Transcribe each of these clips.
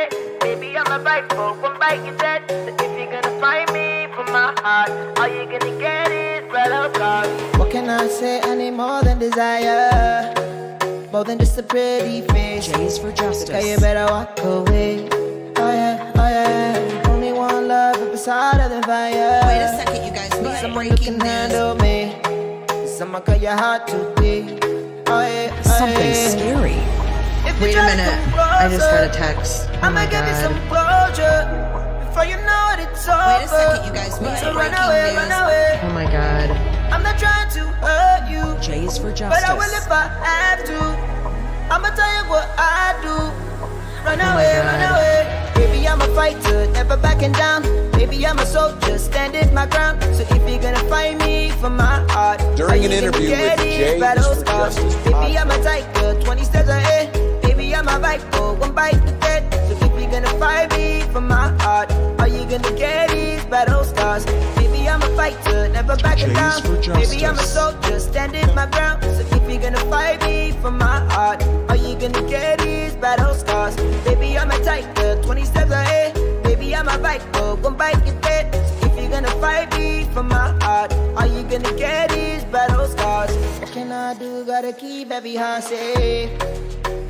Baby, I'm a bite for one bite, you dead. So if you're gonna find me from my heart, all you're gonna get is blood of God. What can I say? I need more than desire, more than just a pretty face. J's for justice. Okay, you better walk away. Oh yeah, oh yeah. Only one love up beside of the fire. Wait a second, you guys. We have Someone who can handle me. Someone cut your heart to be. Oh yeah, oh something yeah. scary. Wait a minute. I just got a text. Oh my give you some god. closure before you know it, it's over. Wait a second, you guys. We So have run breaking away, news. run away. Oh my god. I'm not trying to hurt you, J's for justice. but I will if I have to. I'ma tell you what I do. Run away, God. run away. Baby, I'm a fighter, never backing down. Baby, I'm a soldier, standing my ground. So if you're gonna fight me for my heart, During an interview with Jay for Justice, baby, I'm a tiger, 20 steps ahead. Baby, I'm a viper, one bite to dead. So if you're gonna fight me for my heart, all you gonna get is battle scars. Baby, I'm a fighter, never backing down. Baby, I'm a soldier, standing my ground. So if you're gonna fight me for my heart, all you gonna get is battle scars. Baby, I'm a tiger, 20 steps ahead. Baby, I'm a viper, one bite to dead. So if you're gonna fight me for my heart, all you gonna get is battle scars. What can I do? Gotta keep every heart safe,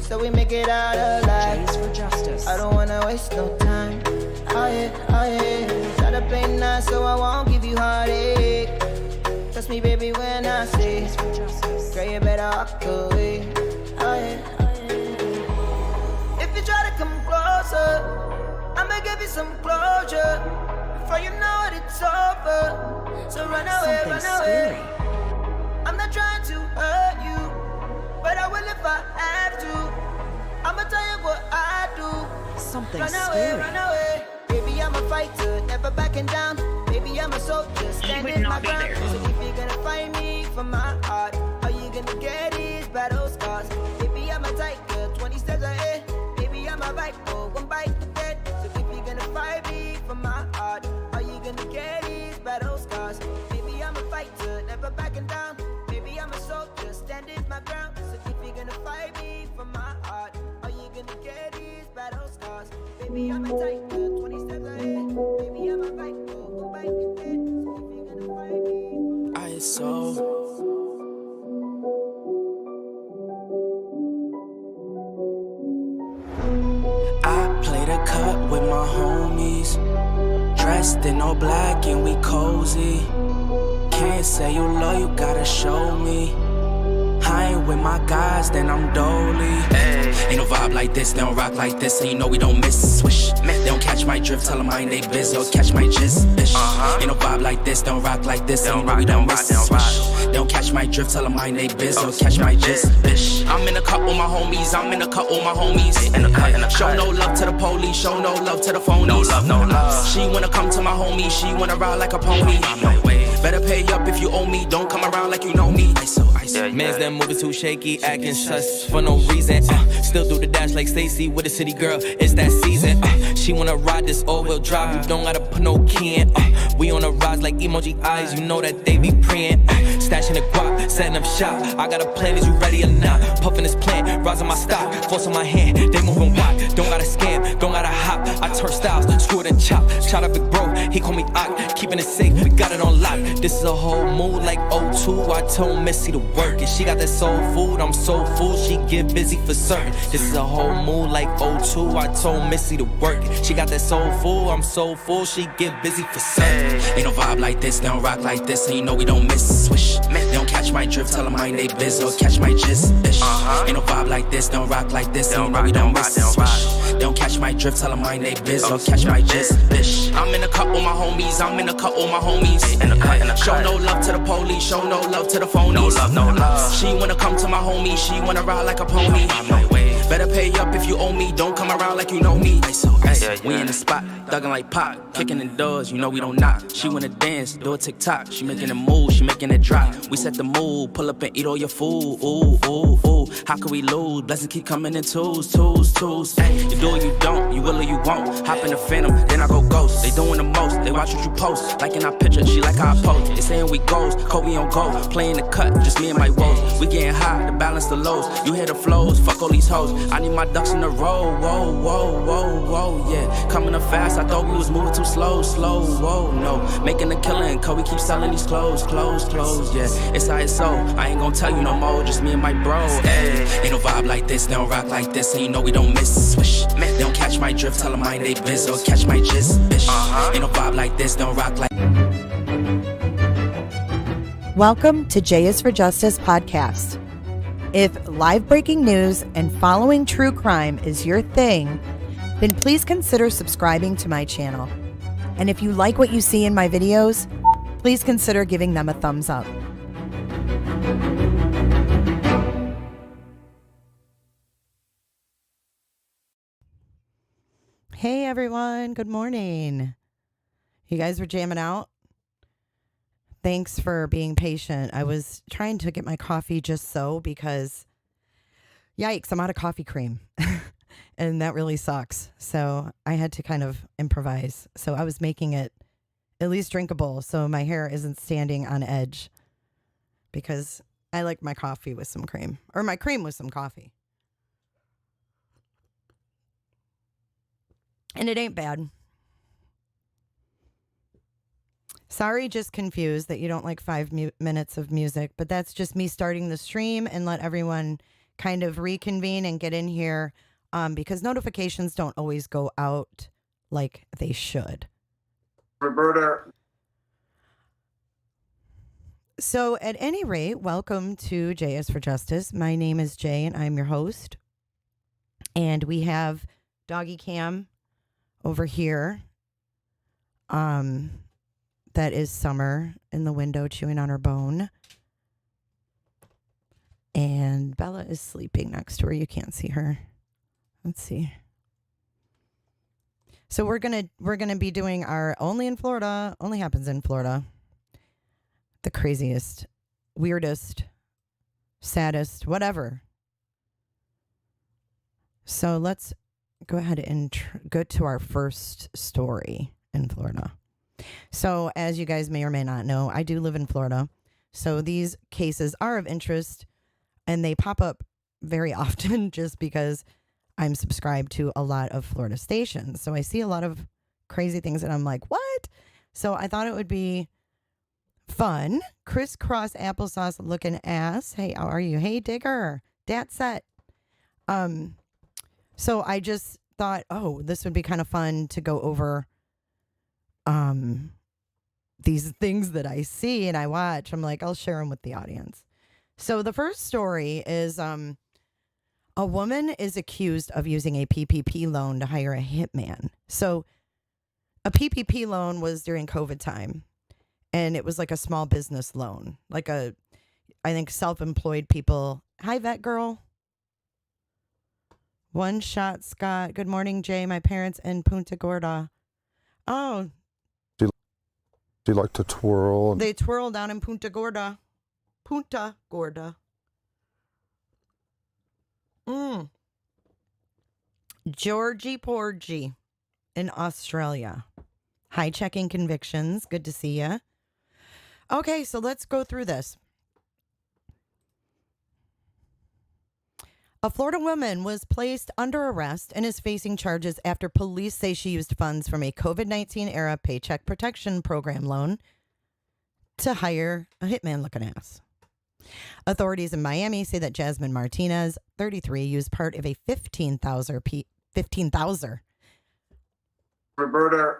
so we make it out alive. J's for justice. I don't wanna waste no time. Oh yeah, oh yeah. Try to play nice so I won't give you heartache. Trust me, baby, when I say, J's for justice. girl, you better walk away. Oh yeah, oh yeah. If you try to come closer, I'ma give you some closure before you know it, it's over. So run away, Something run away. scary. I'm not trying to hurt you, but I will if I have to. I'ma tell you what I do. Something Run away, scary. run away. Baby, I'm a fighter, never backing down. Baby, I'm a soldier, standing my ground. So if you're gonna fight me for my heart, all you gonna get is battle scars. Baby, I'm a tiger, 20 steps ahead. Baby, I'm a viper, one bite to dead. So if you're gonna fight me for my heart, all you gonna get is battle scars. Baby, I'm a fighter, never backing down. Baby, I'm a soldier, standing my ground. So if you're gonna fight me for my heart, all you gonna get is battle scars. Baby, I'm a tiger, 20 steps ahead. Baby, I'm a viper, one bite to dead. So if you're gonna fight me. I so I played a cut with my homies, dressed in all black and we cozy. Can't say you love, you gotta show me. I ain't with my guys, then I'm dolly. Ain't no vibe like this, they don't rock like this, and you know we don't miss. Swish, they don't catch my drift, tell them I ain't they biz, or catch my jizz, bitch. Ain't no vibe like this, they don't rock like this, and you know we don't miss. Swish, they don't catch my drift, tell them I ain't they biz, or catch my jizz, bitch. I'm in a cut with my homies, I'm in a cut with my homies. Show no love to the police, show no love to the phonies. No love, no love. She wanna come to my homie, she wanna ride like a pony. Better pay up if you owe me, don't come around like you know me. Man's them moving too shaky, acting sus for no reason. Still do the dash like Stacy with a city girl, it's that season. She wanna ride this all-wheel drive, you don't gotta put no key in. We on a rise like emoji eyes, you know that they be praying. Stashing the guap, setting up shop. I got a plan, is you ready or not? Puffing this plant, rising my stock, force on my hand, they moving wide. Don't gotta scam, don't gotta hop. I turn styles, screw it and chop. Shout out big bro, he call me Ock, keeping it safe, we got it on lock. This is a whole mood like O2. I told Missy to work it. She got that soul food, I'm so full, she get busy for certain. This is a whole mood like O2. I told Missy to work it. She got that soul full, I'm so full, she get busy for certain. Ain't no vibe like this, they don't rock like this, and you know we don't miss. Swish, they don't catch my drift, tell them I ain't they biz, or catch my jizz, bitch. Ain't no vibe like this, they don't rock like this, and you know we don't miss. Swish, they don't catch my drift, tell them I ain't they biz, or catch my jizz, bitch. I'm in a cut with my homies, I'm in a cut with my homies. Show no love to the police, show no love to the phonies. No love, no love. She wanna come to my homie, she wanna ride like a pony. Better pay up if you owe me, don't come around like you know me. We in the spot, thuggin' like Pop, kicking in doors, you know we don't knock. She wanna dance, do a TikTok, she making it move, she making it drop. We set the mood, pull up and eat all your food. Ooh, ooh, ooh, how can we lose? Blessings keep coming in twos. Ay, you do or you don't, you will or you won't. Hop in the Phantom, then I go ghost. They doing the most, they watch what you post. Liking our picture, she like how I post. They saying we goes, Kobe on go, playing the cut, just me and my woes. We getting high to balance the lows. You hear the flows, fuck all these hoes. I need my ducks in a row, whoa, whoa, whoa, whoa, yeah. Coming up fast, I thought we was moving too slow, whoa, no. Making a killing, cause we keep selling these clothes, yeah. It's ISO, I ain't gon' tell you no more, just me and my bro, ayy. Ain't no vibe like this, they don't rock like this, and you know we don't miss, swish. They don't catch my drift, tell them mind they biz, or catch my gist, bitch. Ain't no vibe like this, they don't rock like. Welcome to J is for Justice podcast. If live breaking news and following true crime is your thing, then please consider subscribing to my channel. And if you like what you see in my videos, please consider giving them a thumbs up. Hey everyone, good morning. You guys were jamming out? Thanks for being patient. I was trying to get my coffee just so because, yikes, I'm out of coffee cream. And that really sucks. So I had to kind of improvise. So I was making it at least drinkable so my hair isn't standing on edge because I like my coffee with some cream, or my cream with some coffee. And it ain't bad. Sorry, just confused that you don't like 5 minutes of music, but that's just me starting the stream and let everyone kind of reconvene and get in here because notifications don't always go out like they should. Roberta. So at any rate, welcome to J is for Justice. My name is Jay and I'm your host. And we have Doggy Cam over here. That is Summer in the window chewing on her bone. And Bella is sleeping next to her. You can't see her. Let's see. So we're gonna be doing our Only in Florida, only happens in Florida. The craziest, weirdest, saddest, whatever. So let's go ahead and go to our first story in Florida. So as you guys may or may not know, I do live in Florida. So these cases are of interest and they pop up very often just because I'm subscribed to a lot of Florida stations. So I see a lot of crazy things and I'm like, what? So I thought it would be fun. Crisscross applesauce looking ass. Hey, how are you? Hey, Digger. Dat set. So I just thought, oh, this would be kind of fun to go over these things that I see and I watch. I'm like, I'll share them with the audience. So the first story is a woman is accused of using a PPP loan to hire a hitman. So a PPP loan was during COVID time and it was like a small business loan, like I think self-employed people. Hi, vet girl. One shot Scott. Good morning, Jay. My parents in Punta Gorda. Oh, Do you like to twirl? they twirl down in Punta Gorda. Punta Gorda. Georgie Porgy in Australia. High checking convictions. Good to see ya. Okay, so let's go through this. A Florida woman was placed under arrest and is facing charges after police say she used funds from a COVID-19 era Paycheck Protection Program loan to hire a hitman-looking ass. Authorities in Miami say that Jasmine Martinez, 33, used part of a Roberta.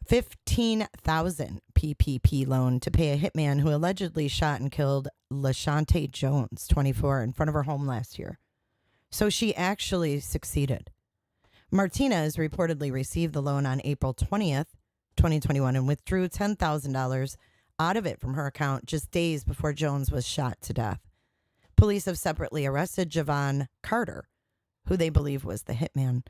15,000 PPP loan to pay a hitman who allegedly shot and killed LaShante Jones, 24, in front of her home last year. So she actually succeeded. Martinez reportedly received the loan on April 20th, 2021, and withdrew $10,000 out of it from her account just days before Jones was shot to death. Police have separately arrested Javon Carter, who they believe was the hitman.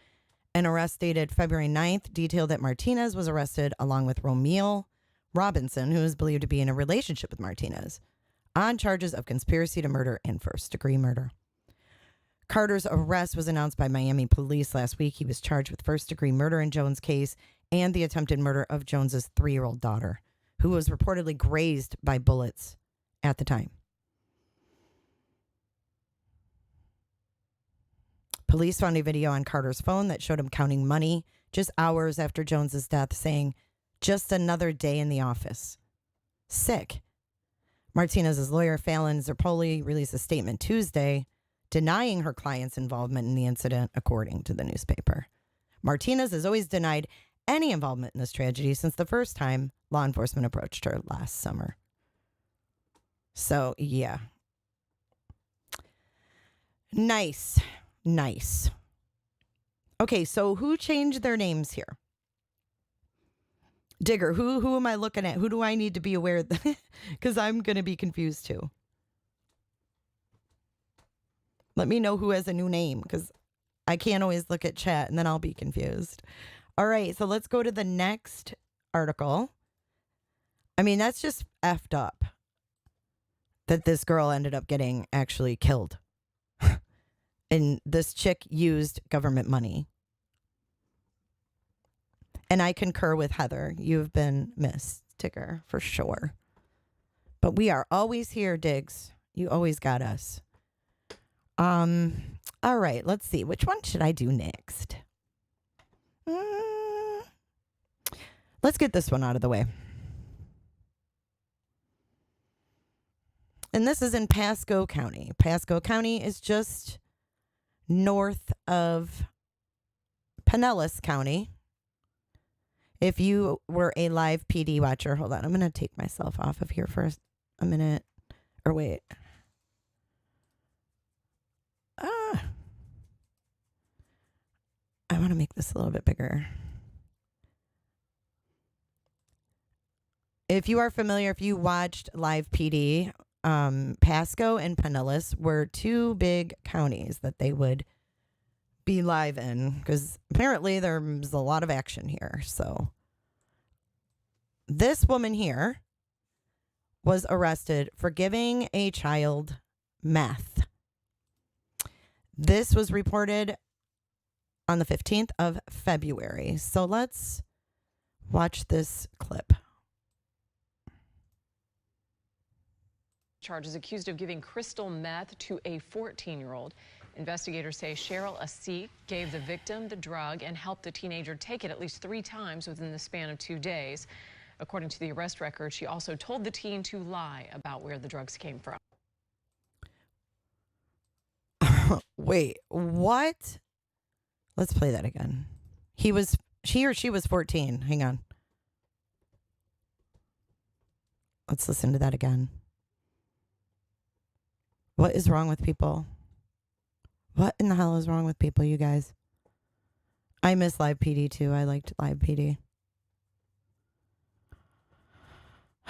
An arrest dated February 9th detailed that Martinez was arrested along with Romeo Robinson, who is believed to be in a relationship with Martinez, on charges of conspiracy to murder and first-degree murder. Carter's arrest was announced by Miami police last week. He was charged with first-degree murder in Jones' case and the attempted murder of Jones's 3-year-old daughter, who was reportedly grazed by bullets at the time. Police found a video on Carter's phone that showed him counting money just hours after Jones's death, saying, "Just another day in the office." Sick. Martinez's lawyer, Fallon Zerpoli, released a statement Tuesday denying her client's involvement in the incident, according to the newspaper. Martinez has always denied any involvement in this tragedy since the first time law enforcement approached her last summer. So, yeah. Nice. Okay, so who changed their names here? Digger, who am I looking at? Who do I need to be aware of? Because I'm going to be confused too. Let me know who has a new name, because I can't always look at chat and then I'll be confused. All right, so let's go to the next article. I mean, that's just effed up that this girl ended up getting actually killed. And this chick used government money. And I concur with Heather. You've been missed, Tigger, for sure. But we are always here, Diggs. You always got us. All right, let's see. Which one should I do next? Let's get this one out of the way. And this is in Pasco County. Pasco County is just north of Pinellas County. If you were a live PD watcher, hold on. I'm going to take myself off of here for a minute. Or wait. I want to make this a little bit bigger. If you are familiar, if you watched live PD, Pasco and Pinellas were two big counties that they would be live in, because apparently there's a lot of action here. So this woman here was arrested for giving a child meth. This was reported on the 15th of February. So let's watch this clip. Charges accused of giving crystal meth to a 14-year-old. Investigators say Cheryl Asik gave the victim the drug and helped the teenager take it at least 3 times within the span of 2 days. According to the arrest record, she also told the teen to lie about where the drugs came from. Wait, what? Let's play that again. He or she was 14. Hang on. Let's listen to that again. What is wrong with people? What in the hell is wrong with people, you guys? I miss live PD too. I liked live PD.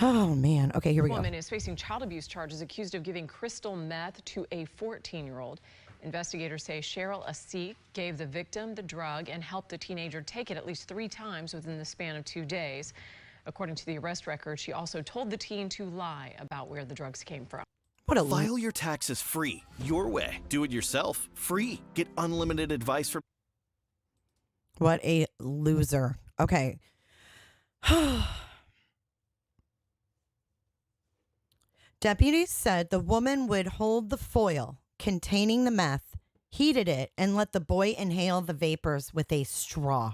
Oh, man. Okay, here we go. A woman is facing child abuse charges accused of giving crystal meth to a 14-year-old. Investigators say Cheryl Asik gave the victim the drug and helped the teenager take it at least 3 times within the span of 2 days. According to the arrest record, she also told the teen to lie about where the drugs came from. File your taxes free, your way. Do it yourself, free. Get unlimited advice from... What a loser. Okay. Deputies said the woman would hold the foil containing the meth, heated it, and let the boy inhale the vapors with a straw.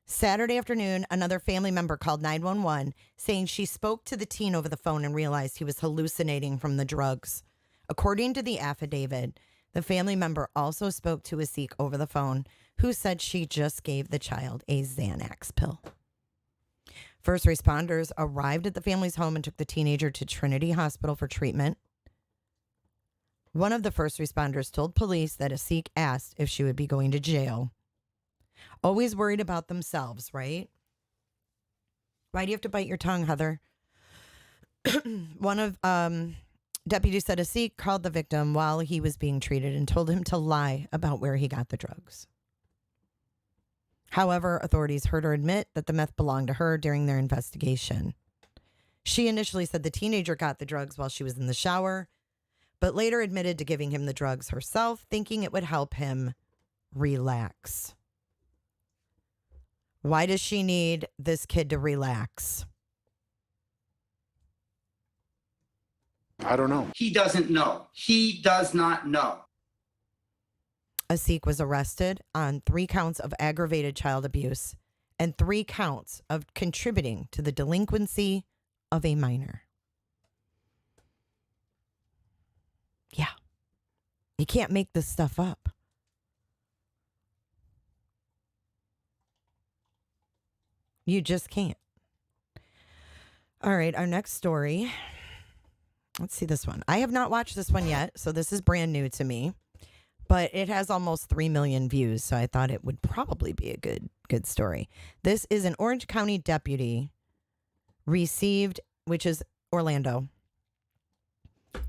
Saturday afternoon, another family member called 911 saying she spoke to the teen over the phone and realized he was hallucinating from the drugs. According to the affidavit, the family member also spoke to Asik over the phone, who said she just gave the child a Xanax pill. First responders arrived at the family's home and took the teenager to Trinity Hospital for treatment. One of the first responders told police that Asik asked if she would be going to jail. Always worried about themselves, right? Why do you have to bite your tongue, Heather? One of deputies said Asik called the victim while he was being treated and told him to lie about where he got the drugs. However, authorities heard her admit that the meth belonged to her during their investigation. She initially said the teenager got the drugs while she was in the shower, but later admitted to giving him the drugs herself, thinking it would help him relax. Why does she need this kid to relax? I don't know. He doesn't know. He does not know. A Sikh was arrested on 3 counts of aggravated child abuse and 3 counts of contributing to the delinquency of a minor. Yeah. You can't make this stuff up. You just can't. All right, our next story. Let's see this one. I have not watched this one yet, so this is brand new to me. But it has almost 3 million views, so I thought it would probably be a good story. This is an Orange County deputy received, which is Orlando,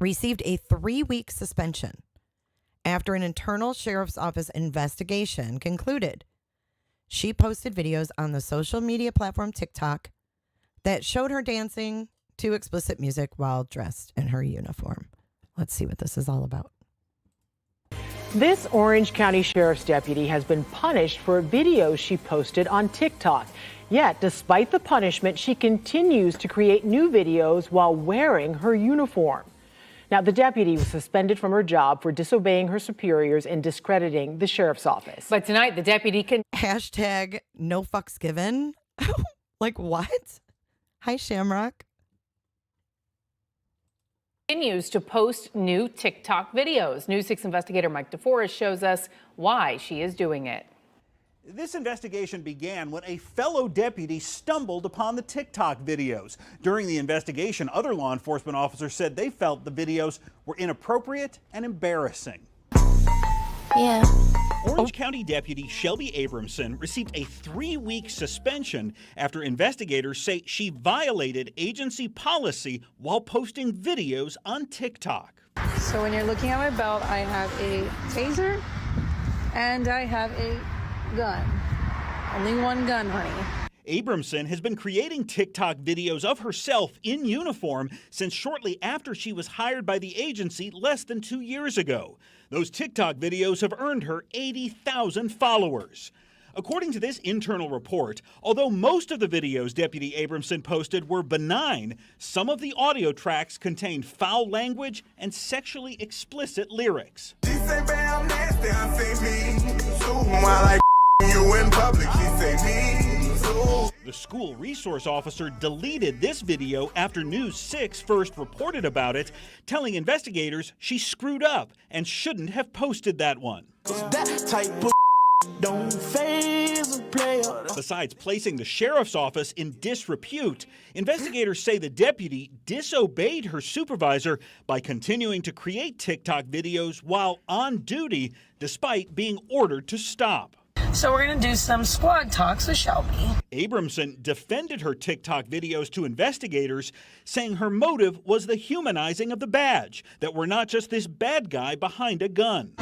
received a 3-week suspension after an internal sheriff's office investigation concluded she posted videos on the social media platform TikTok that showed her dancing to explicit music while dressed in her uniform. Let's see what this is all about. This Orange County Sheriff's deputy has been punished for a video she posted on TikTok. Yet, despite the punishment, she continues to create new videos while wearing her uniform. Now, the deputy was suspended from her job for disobeying her superiors and discrediting the sheriff's office. But tonight, the deputy can... Hashtag no fucks given. Like what? Hi, Shamrock. Continues to post new TikTok videos. News 6 investigator Mike DeForest shows us why she is doing it. This investigation began when a fellow deputy stumbled upon the TikTok videos. During the investigation, other law enforcement officers said they felt the videos were inappropriate and embarrassing. Yeah. Orange County Deputy Shelby Abramson received a 3-week suspension after investigators say she violated agency policy while posting videos on TikTok. So when you're looking at my belt, I have a taser and I have a gun. Only one gun, honey. Abramson has been creating TikTok videos of herself in uniform since shortly after she was hired by the agency less than 2 years ago. Those TikTok videos have earned her 80,000 followers. According to this internal report, although most of the videos Deputy Abramson posted were benign, some of the audio tracks contained foul language and sexually explicit lyrics. She say, babe, I'm nasty, I say me. So while I you in public, she say me. So. The school resource officer deleted this video after News 6 first reported about it, telling investigators she screwed up and shouldn't have posted that one. That type of don't faze a player. Besides placing the sheriff's office in disrepute, investigators say the deputy disobeyed her supervisor by continuing to create TikTok videos while on duty, despite being ordered to stop. So we're going to do some squad talks with Shelby. Abramson defended her TikTok videos to investigators, saying her motive was the humanizing of the badge, that we're not just this bad guy behind a gun.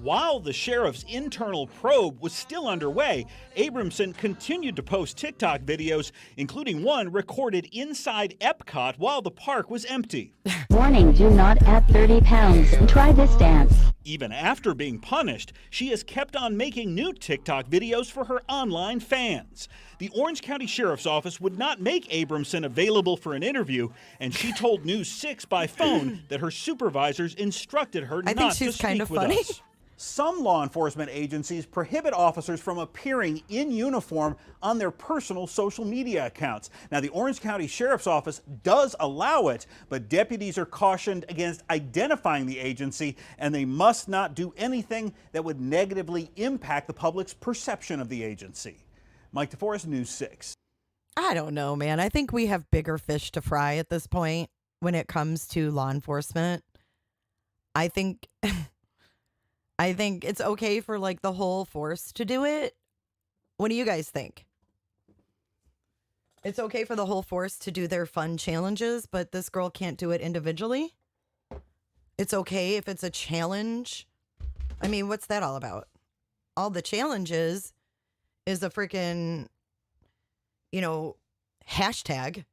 While the sheriff's internal probe was still underway, Abramson continued to post TikTok videos, including one recorded inside Epcot while the park was empty. Warning, do not add 30 pounds. Try this dance. Even after being punished, she has kept on making new TikTok videos for her online fans. The Orange County Sheriff's Office would not make Abramson available for an interview, and she told News 6 by phone that her supervisors instructed her not to speak with us. Some law enforcement agencies prohibit officers from appearing in uniform on their personal social media accounts. Now, the Orange County Sheriff's Office does allow it, but deputies are cautioned against identifying the agency, and they must not do anything that would negatively impact the public's perception of the agency. Mike DeForest, News 6. I don't know, man. I think we have bigger fish to fry at this point when it comes to law enforcement. I think it's okay for like the whole force to do it. What do you guys think? It's okay for the whole force to do their fun challenges, but this girl can't do it individually? It's okay if it's a challenge? I mean, what's that all about? All the challenges is a freaking, hashtag.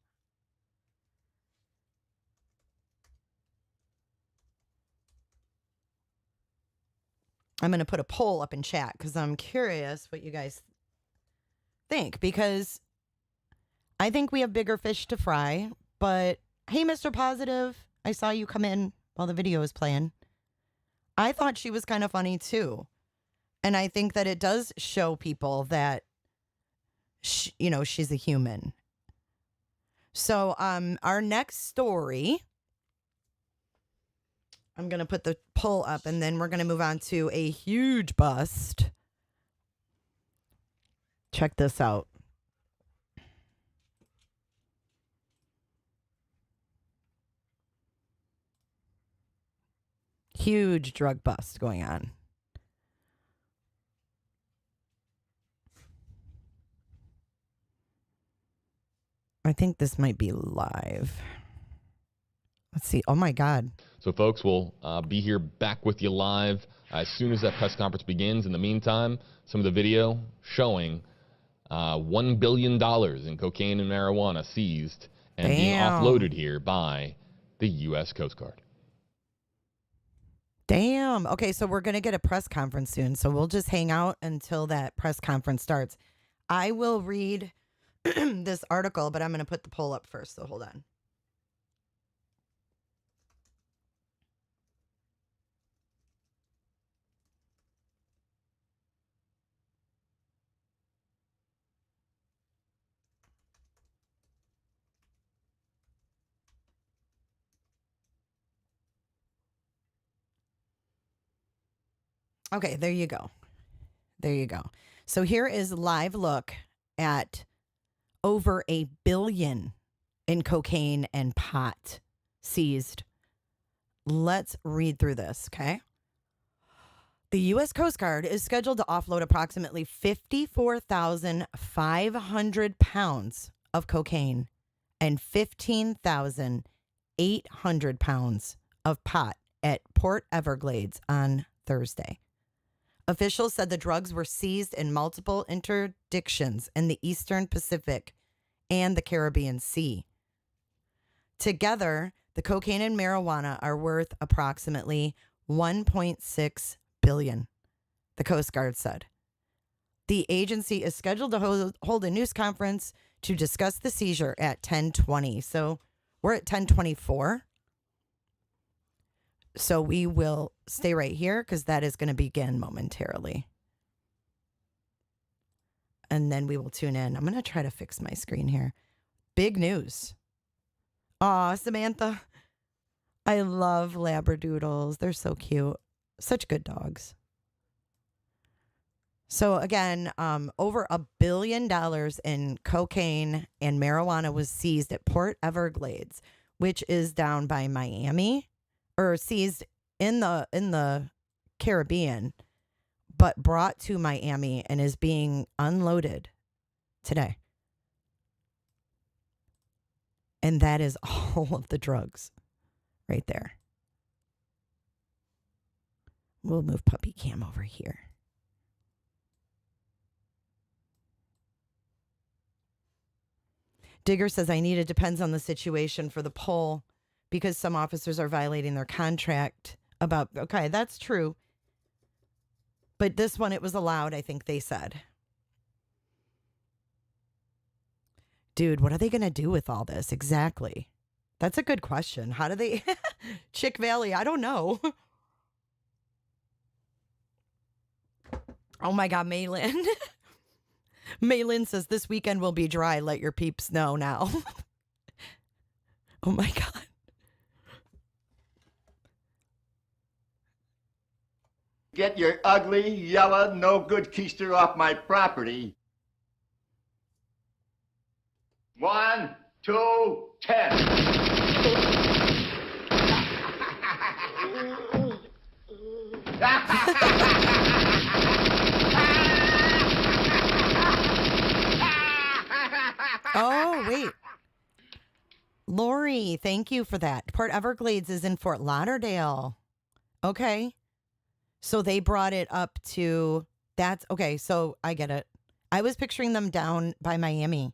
I'm going to put a poll up in chat because I'm curious what you guys think, because I think we have bigger fish to fry But hey, Mr. Positive, I saw you come in while the video was playing. I thought she was kind of funny too. And I think that it does show people that, she's a human. So our next story, I'm going to put the poll up and then we're going to move on to a huge bust. Check this out. Huge drug bust going on. I think this might be live. Let's see. Oh, my God. So, folks, we'll be here back with you live as soon as that press conference begins. In the meantime, some of the video showing $1 billion in cocaine and marijuana seized and being offloaded here by the U.S. Coast Guard. Damn. Okay, so we're going to get a press conference soon. So we'll just hang out until that press conference starts. I will read this article, but I'm going to put the poll up first. So hold on. Okay, there you go. There you go. So here is a live look at over $1 billion in cocaine and pot seized. Let's read through this, okay? The U.S. Coast Guard is scheduled to offload approximately 54,500 pounds of cocaine and 15,800 pounds of pot at Port Everglades on Thursday. Officials said the drugs were seized in multiple interdictions in the Eastern Pacific and the Caribbean Sea. Together, the cocaine and marijuana are worth approximately $1.6 billion, the Coast Guard said. The agency is scheduled to hold a news conference to discuss the seizure at 10:20. So we're at 10:24. So we will stay right here because that is going to begin momentarily. And then we will tune in. I'm going to try to fix my screen here. Big news. Aw, Samantha. I love Labradoodles. They're so cute. Such good dogs. So again, over $1 billion in cocaine and marijuana was seized at Port Everglades, which is down by Miami. Or seized in the Caribbean, but brought to Miami and is being unloaded today. And that is all of the drugs right there. We'll move Puppy Cam over here. Digger says, I need it depends on the situation for the poll. Because some officers are violating their contract about, okay, that's true. But this one, it was allowed, I think they said. Dude, what are they going to do with all this? Exactly. That's a good question. How do they... Chick Valley, I don't know. Oh my God, Maylin. Maylin says, this weekend will be dry. Let your peeps know now. Oh my God. Get your ugly, yellow, no good keister off my property. 1, 2, 10. Oh, wait. Lori, thank you for that. Port Everglades is in Fort Lauderdale. Okay. So they brought it up to, that's, okay, so I get it. I was picturing them down by Miami.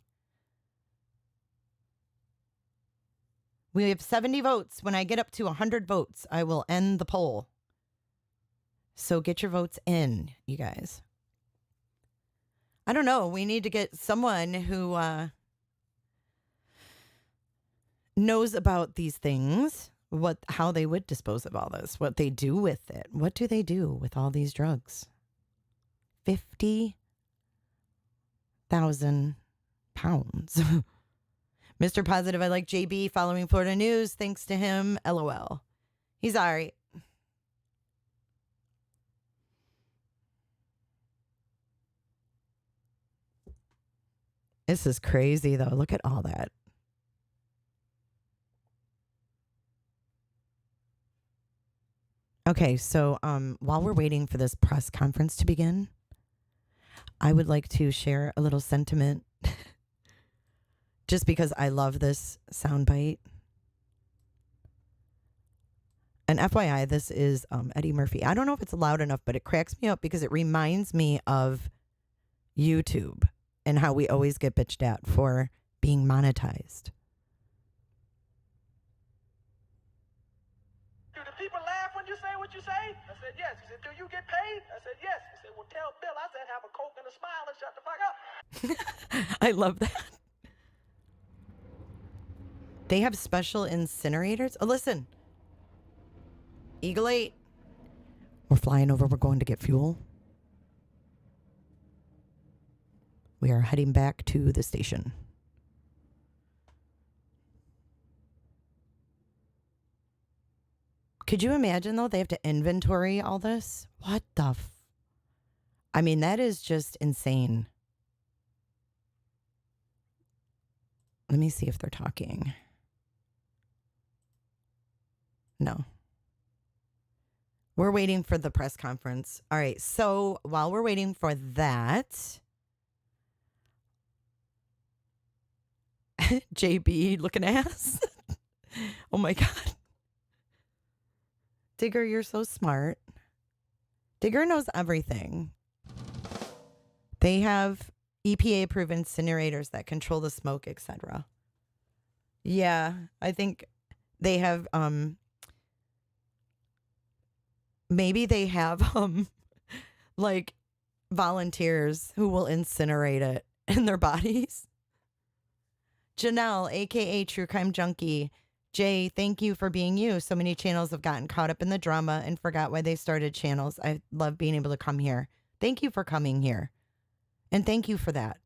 We have 70 votes. When I get up to 100 votes, I will end the poll. So get your votes in, you guys. I don't know. We need to get someone who knows about these things, how they would dispose of all this, what they do with it. What do they do with all these drugs? 50,000 pounds. Mr. Positive, I like JB following Florida news. Thanks to him, LOL. He's all right. This is crazy, though. Look at all that. Okay, so while we're waiting for this press conference to begin, I would like to share a little sentiment just because I love this soundbite. And FYI, this is Eddie Murphy. I don't know if it's loud enough, but it cracks me up because it reminds me of YouTube and how we always get bitched at for being monetized. Do the people laugh when you say what you say? I said, yes. He said, do you get paid? I said, yes. He said, well, tell Bill I said have a Coke and a smile and shut the fuck up. I love that. They have special incinerators. Oh, listen. Eagle 8. We're flying over. We're going to get fuel. We are heading back to the station. Could you imagine, though, they have to inventory all this? What the I mean, that is just insane. Let me see if they're talking. No. We're waiting for the press conference. All right, so while we're waiting for that, JB looking ass. Oh my God. Digger, you're so smart. Digger knows everything. They have EPA approved incinerators that control the smoke, etc. Yeah, I think they have maybe they have like volunteers who will incinerate it in their bodies. Janelle, aka True Crime Junkie. Jay, thank you for being you. So many channels have gotten caught up in the drama and forgot why they started channels. I love being able to come here. Thank you for coming here. And thank you for that.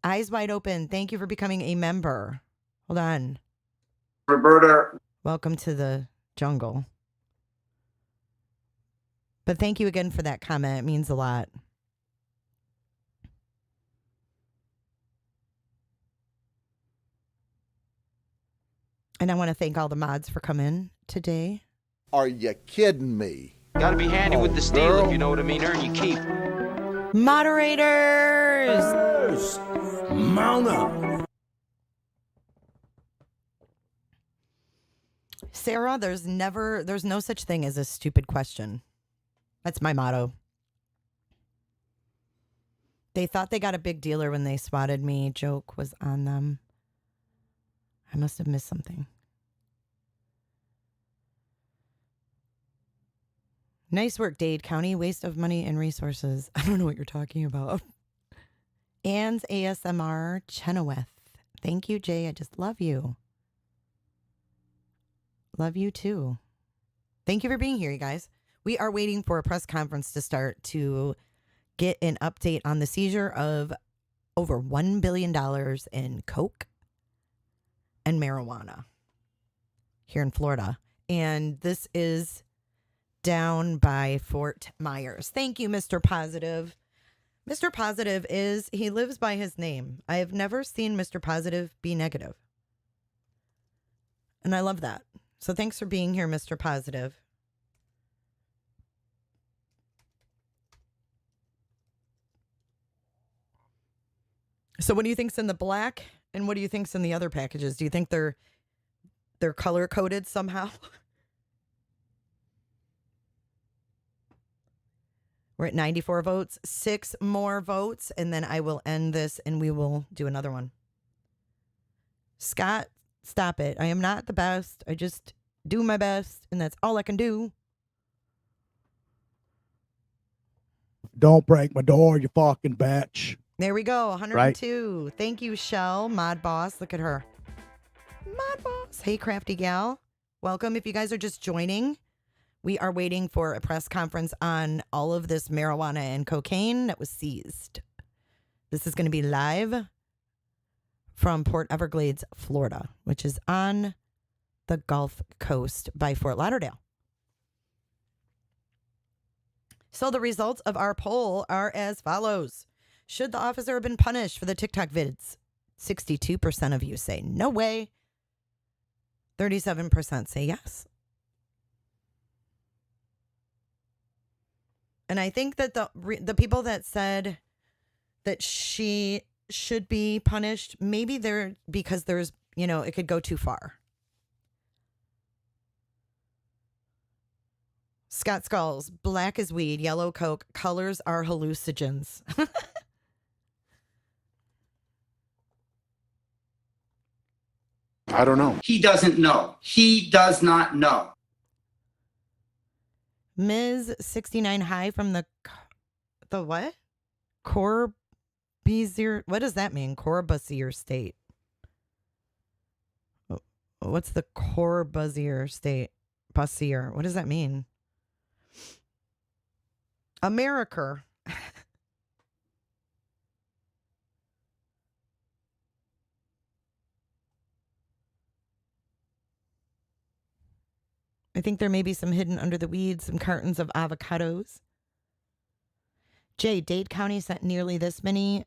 Eyes Wide Open, thank you for becoming a member. Hold on. Roberta. Welcome to the jungle. But thank you again for that comment. It means a lot. And I want to thank all the mods for coming today. Are you kidding me? Gotta be handy with the steel, if you know what I mean. Earn your keep. Moderators! Mount up. Sarah, there's no such thing as a stupid question. That's my motto. They thought they got a big dealer when they swatted me. Joke was on them. I must have missed something. Nice work, Dade County. Waste of money and resources. I don't know what you're talking about. Anne's ASMR Chenoweth. Thank you, Jay. I just love you. Love you too. Thank you for being here, you guys. We are waiting for a press conference to start to get an update on the seizure of over $1 billion in coke and marijuana here in Florida. And this is down by Fort Myers. Thank you, Mr. Positive. Mr. Positive he lives by his name. I have never seen Mr. Positive be negative. And I love that. So thanks for being here, Mr. Positive. So what do you think's in the black? And what do you think's in the other packages? Do you think they're color coded somehow? We're at 94 votes, 6 more votes, and then I will end this and we will do another one. Scott, stop it. I am not the best. I just do my best, and that's all I can do. Don't break my door, you fucking bitch. There we go, 102. Right. Thank you, Shell, Mod Boss. Look at her. Mod Boss. Hey, Crafty Gal. Welcome. If you guys are just joining, we are waiting for a press conference on all of this marijuana and cocaine that was seized. This is going to be live from Port Everglades, Florida, which is on the Gulf Coast by Fort Lauderdale. So the results of our poll are as follows. Should the officer have been punished for the TikTok vids? 62% of you say no way. 37% say yes. And I think that the people that said that she should be punished, maybe they're because there's, it could go too far. Scott Skulls, black is weed, yellow coke, colors are hallucinogens. I don't know. He doesn't know. He does not know. Ms. 69 High from the what? Corbusier. What does that mean? Corbusier State. What's the Corbusier State? Bussier. What does that mean? America. I think there may be some hidden under the weeds, some cartons of avocados. Jay, Dade County sent nearly this many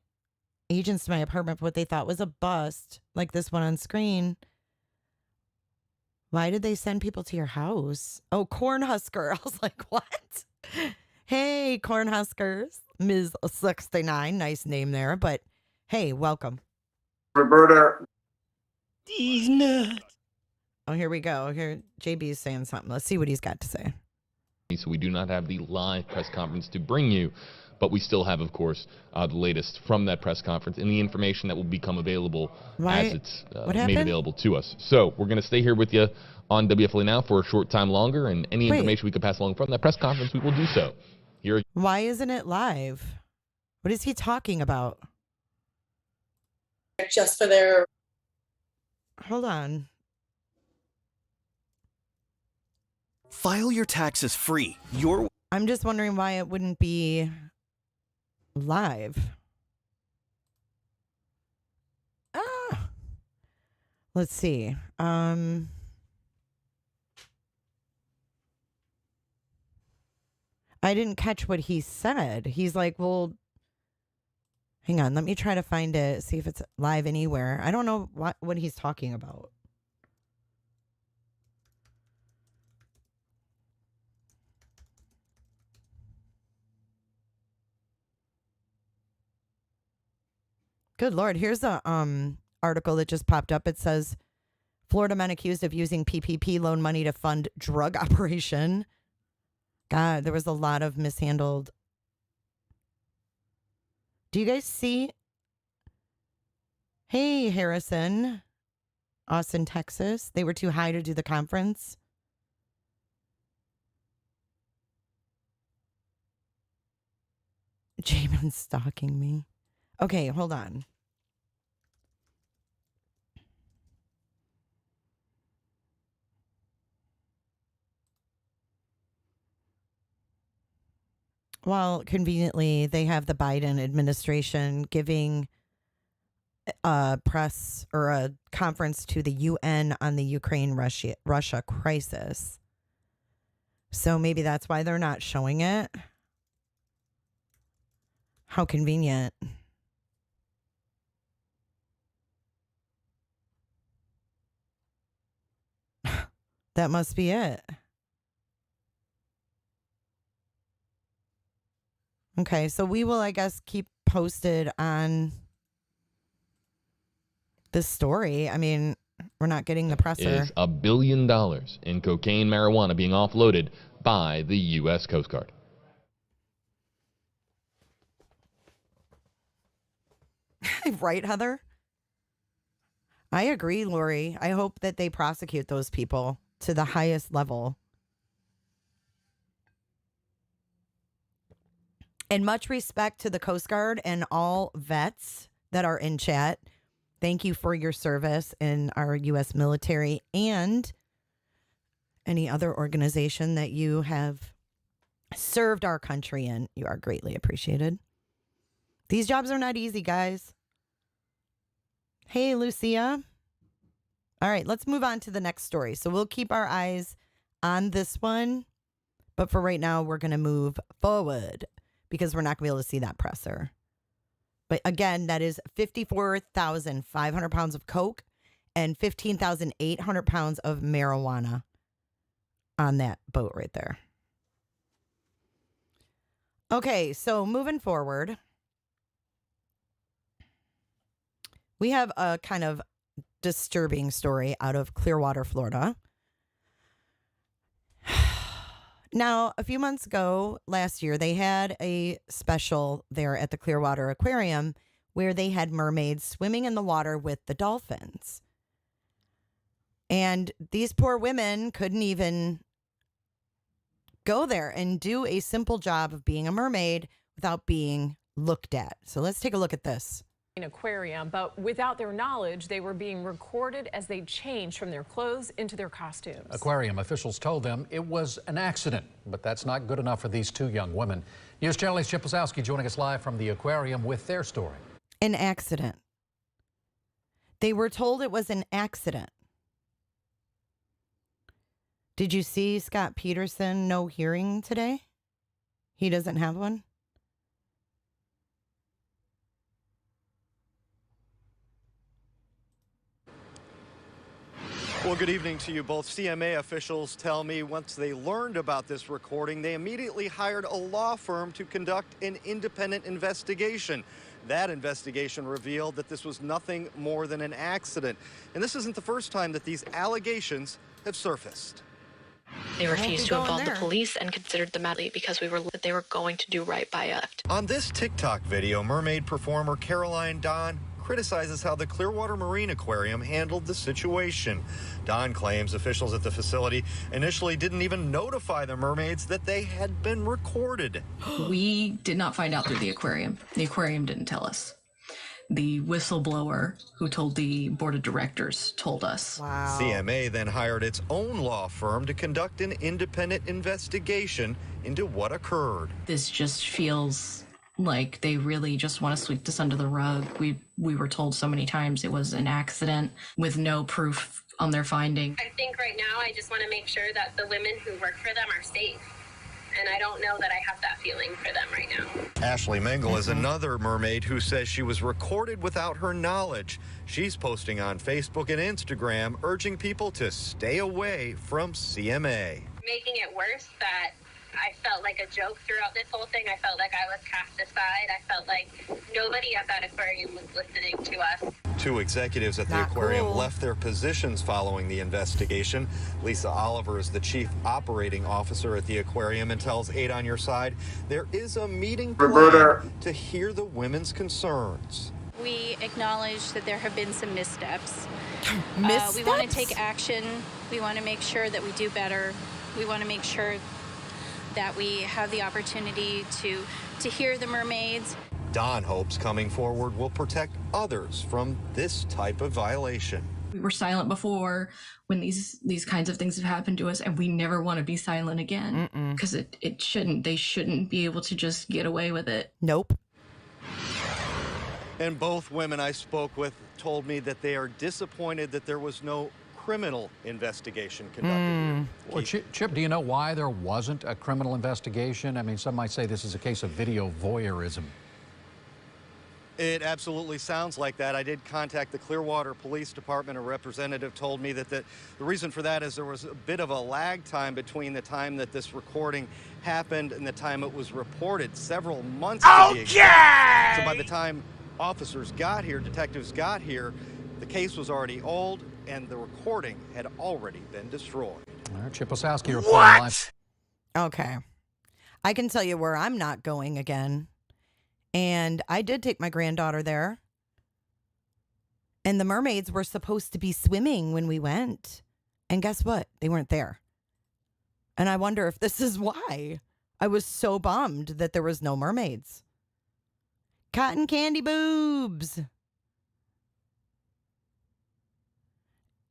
agents to my apartment for what they thought was a bust, like this one on screen. Why did they send people to your house? Oh, Cornhusker. I was like, what? Hey, Cornhuskers. Ms. 69. Nice name there, but hey, welcome. Roberta. These nuts. Oh, here we go. Here, JB is saying something. Let's see what he's got to say. So we do not have the live press conference to bring you, but we still have, of course, the latest from that press conference and the information that will become available as it's made available to us. So we're going to stay here with you on WFLA Now for a short time longer, and any information we could pass along from that press conference, we will do so. Here. Why isn't it live? What is he talking about? Just for their... Hold on. File your taxes free. I'm just wondering why it wouldn't be live. Let's see. I didn't catch what he said. He's like, well, hang on. Let me try to find it, see if it's live anywhere. I don't know what he's talking about. Good Lord. Here's a article that just popped up. It says, Florida men accused of using PPP loan money to fund drug operation. God, there was a lot of mishandled. Do you guys see? Hey, Harrison. Austin, Texas. They were too high to do the conference. Jamin's stalking me. Okay, hold on. Well, conveniently, they have the Biden administration giving a press or a conference to the UN on the Ukraine-Russia crisis. So maybe that's why they're not showing it. How convenient. That must be it. Okay, so we will, I guess, keep posted on this story. I mean, we're not getting the presser. Is $1 billion in cocaine marijuana being offloaded by the U.S. Coast Guard. Right, Heather? I agree, Lori. I hope that they prosecute those people to the highest level. And much respect to the Coast Guard and all vets that are in chat. Thank you for your service in our U.S. military and any other organization that you have served our country in. You are greatly appreciated. These jobs are not easy, guys. Hey, Lucia. All right, let's move on to the next story. So we'll keep our eyes on this one. But for right now, we're going to move forward because we're not going to be able to see that presser. But again, that is 54,500 pounds of coke and 15,800 pounds of marijuana on that boat right there. Okay, so moving forward, we have a kind of disturbing story out of Clearwater, Florida. Now, a few months ago, last year, they had a special there at the Clearwater Aquarium where they had mermaids swimming in the water with the dolphins. And these poor women couldn't even go there and do a simple job of being a mermaid without being looked at. So let's take a look at this. Aquarium, but without their knowledge, they were being recorded as they changed from their clothes into their costumes. Aquarium officials told them it was an accident, but that's not good enough for these two young women. News Channel's Chip Wazowski joining us live from the aquarium with their story. An accident. They were told it was an accident. Did you see Scott Peterson no hearing today? He doesn't have one? Well, good evening to you both. CMA officials tell me once they learned about this recording, they immediately hired a law firm to conduct an independent investigation. That investigation revealed that this was nothing more than an accident. And this isn't the first time that these allegations have surfaced. They refused to involve the police and considered the matter because that they were going to do right by us. On this TikTok video, mermaid performer Caroline Don criticizes how the Clearwater Marine Aquarium handled the situation. Don claims officials at the facility initially didn't even notify the mermaids that they had been recorded. We did not find out through the aquarium. The aquarium didn't tell us. The whistleblower who told the board of directors told us. Wow. CMA then hired its own law firm to conduct an independent investigation into what occurred. This just feels like they really just want to sweep this under the rug. We were told so many times it was an accident with no proof on their finding. I think right now I just want to make sure that the women who work for them are safe. And I don't know that I have that feeling for them right now. Ashley Mingle is another mermaid who says she was recorded without her knowledge. She's posting on Facebook and Instagram urging people to stay away from CMA. Making it worse that I felt like a joke throughout this whole thing. I felt like I was cast aside. I felt like nobody at that aquarium was listening to us. Two executives at the aquarium left their positions following the investigation. Lisa Oliver is the chief operating officer at the aquarium and tells 8 on Your Side there is a meeting planned to hear the women's concerns. We acknowledge that there have been some missteps. Missteps? We want to take action. We want to make sure that we do better. We want to make sure that we have the opportunity to hear the mermaids. Don hopes coming forward will protect others from this type of violation. We were silent before when these kinds of things have happened to us, and we never want to be silent again because they shouldn't be able to just get away with it. Nope. And both women I spoke with told me that they are disappointed that there was no criminal investigation conducted. Well, Chip, do you know why there wasn't a criminal investigation? I mean, some might say this is a case of video voyeurism. It absolutely sounds like that. I did contact the Clearwater Police Department. A representative told me that the reason for that is there was a bit of a lag time between the time that this recording happened and the time it was reported, several months to be exact. So by the time officers got here, detectives got here, the case was already old and the recording had already been destroyed. All right, Chip Wazowski reporting live. Okay. I can tell you where I'm not going again. And I did take my granddaughter there. And the mermaids were supposed to be swimming when we went. And guess what? They weren't there. And I wonder if this is why. I was so bummed that there was no mermaids. Cotton candy boobs.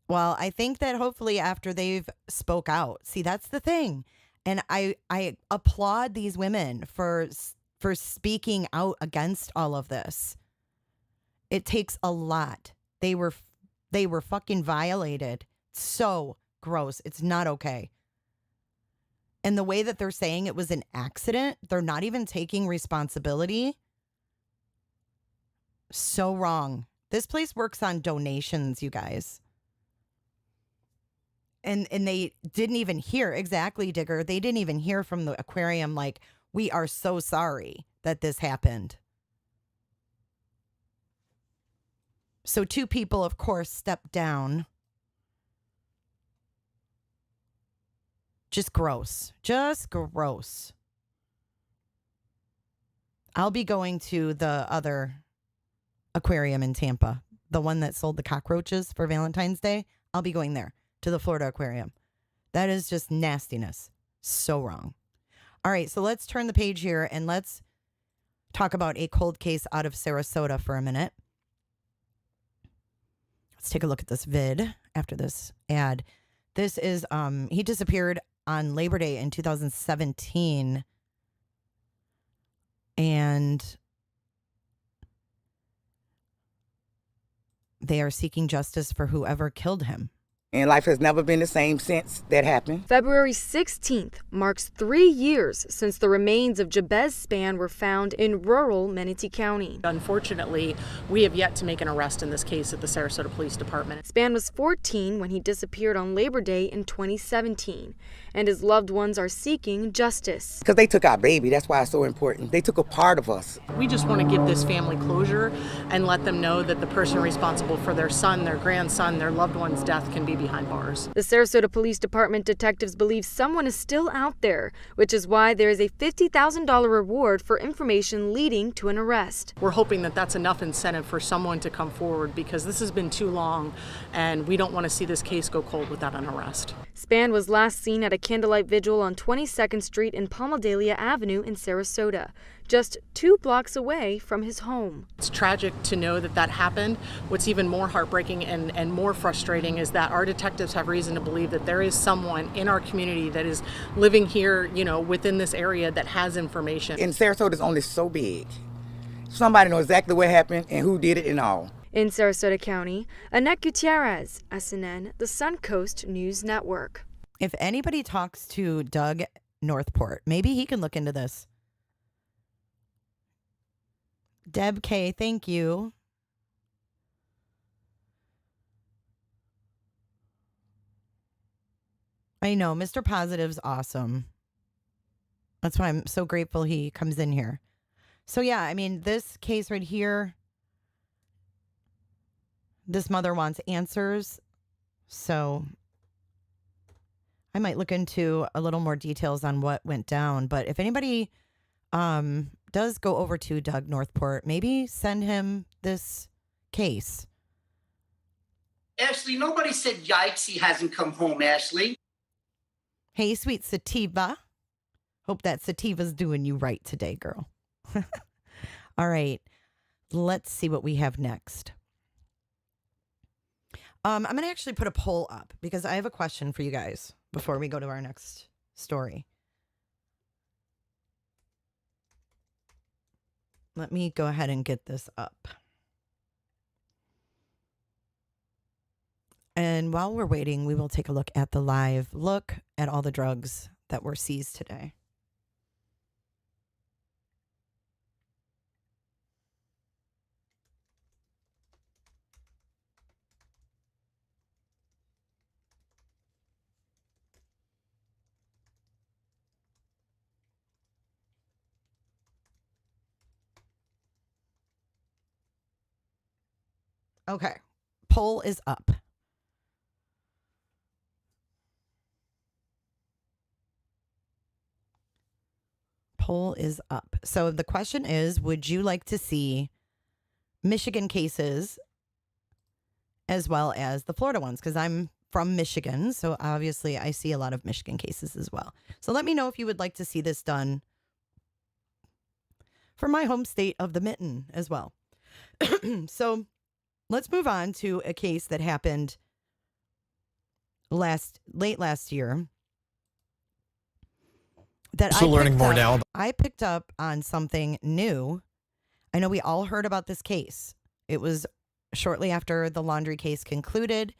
Well, I think that hopefully after they've spoke out, see, that's the thing. And I applaud these women for speaking out against all of this. It takes a lot. They were fucking violated. So gross. It's not okay. And the way that they're saying it was an accident, they're not even taking responsibility. So wrong. This place works on donations, you guys. And they didn't even hear, exactly, Digger. They didn't even hear from the aquarium like, we are so sorry that this happened. So 2 people, of course, stepped down. Just gross. Just gross. I'll be going to the other aquarium in Tampa, the one that sold the cockroaches for Valentine's Day. I'll be going there, to the Florida aquarium. That is just nastiness. So wrong. All right, so let's turn the page here and let's talk about a cold case out of Sarasota for a minute. Let's take a look at this vid after this ad. This is, he disappeared on Labor Day in 2017. And they are seeking justice for whoever killed him. And life has never been the same since that happened. February 16th marks 3 years since the remains of Jabez Spann were found in rural Manatee County. Unfortunately, we have yet to make an arrest in this case at the Sarasota Police Department. Spann was 14 when he disappeared on Labor Day in 2017, and his loved ones are seeking justice. Because they took our baby, that's why it's so important. They took a part of us. We just want to give this family closure and let them know that the person responsible for their son, their grandson, their loved one's death can be behind bars. The Sarasota Police Department detectives believe someone is still out there, which is why there is a $50,000 reward for information leading to an arrest. We're hoping that that's enough incentive for someone to come forward because this has been too long and we don't want to see this case go cold without an arrest. Spann was last seen at a candlelight vigil on 22nd Street and Palmadelia Avenue in Sarasota, just 2 blocks away from his home. It's tragic to know that that happened. What's even more heartbreaking and more frustrating is that our detectives have reason to believe that there is someone in our community that is living here, you know, within this area that has information. And Sarasota is only so big. Somebody knows exactly what happened and who did it and all. In Sarasota County, Annette Gutierrez, SNN, the Suncoast News Network. If anybody talks to Doug Northport, maybe he can look into this. Deb K, thank you. I know, Mr. Positive's awesome. That's why I'm so grateful he comes in here. So yeah, I mean, this case right here, this mother wants answers. So I might look into a little more details on what went down. But if anybody does go over to Doug Northport, maybe send him this case. Ashley, nobody said yikes, he hasn't come home, Ashley. Hey, sweet sativa. Hope that sativa's doing you right today, girl. All right. Let's see what we have next. I'm going to actually put a poll up because I have a question for you guys before we go to our next story. Let me go ahead and get this up. And while we're waiting, we will take a look at the live look at all the drugs that were seized today. Okay, poll is up. Poll is up. So the question is, would you like to see Michigan cases as well as the Florida ones? Because I'm from Michigan, so obviously I see a lot of Michigan cases as well. So let me know if you would like to see this done for my home state of the mitten as well. So let's move on to a case that happened late last year that So learning more now. I picked up on something new. I know we all heard about this case. It was shortly after the laundry case concluded.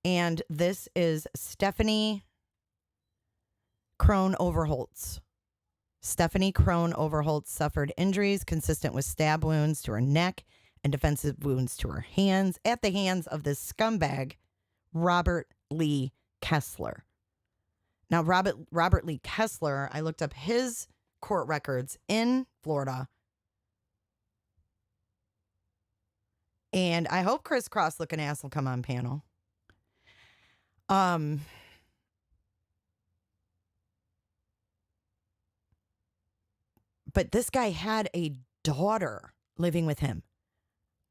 And this is Stephanie Crone Overholtz. Stephanie Crone Overholtz suffered injuries consistent with stab wounds to her neck and defensive wounds to her hands at the hands of this scumbag, Robert Lee Kessler. Now, Robert Lee Kessler, I looked up his court records in Florida. And I hope Chris Cross looking ass will come on panel. But this guy had a daughter living with him.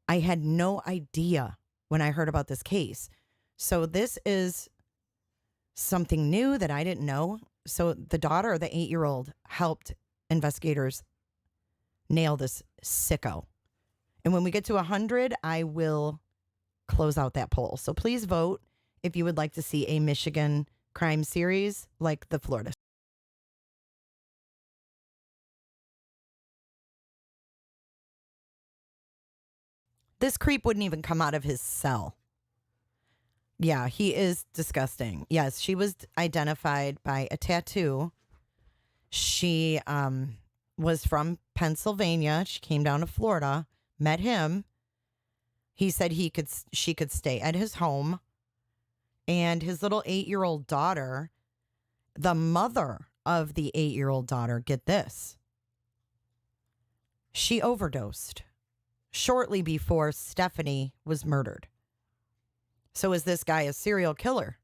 I had no idea when I heard about this case. So this is something new that I didn't know. So the daughter, the 8-year-old, helped investigators nail this sicko. And when we get to 100, I will close out that poll. So please vote if you would like to see a Michigan crime series like the Florida. This creep wouldn't even come out of his cell. Yeah, he is disgusting. Yes, she was identified by a tattoo. She was from Pennsylvania. She came down to Florida, met him. He said she could stay at his home. And his little 8-year-old daughter, the mother of the 8-year-old daughter, get this. She overdosed shortly before Stephanie was murdered. So is this guy a serial killer?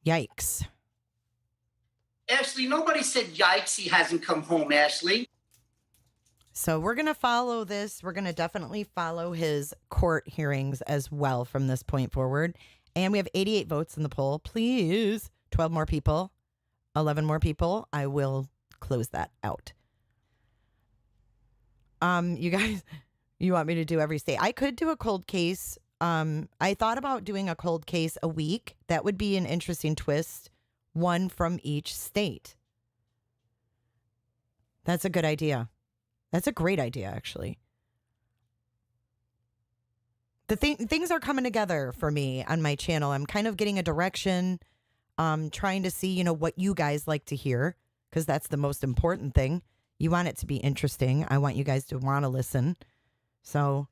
Yikes. Ashley, nobody said yikes, he hasn't come home, Ashley. So we're going to follow this. We're going to definitely follow his court hearings as well from this point forward. And we have 88 votes in the poll. Please, 12 more people, 11 more people. I will close that out. You guys, you want me to do every state? I could do a cold case. I thought about doing a cold case a week. That would be an interesting twist. One from each state. That's a good idea. That's a great idea, actually. Things are coming together for me on my channel. I'm kind of getting a direction. Trying to see, what you guys like to hear, because that's the most important thing. You want it to be interesting. I want you guys to want to listen. So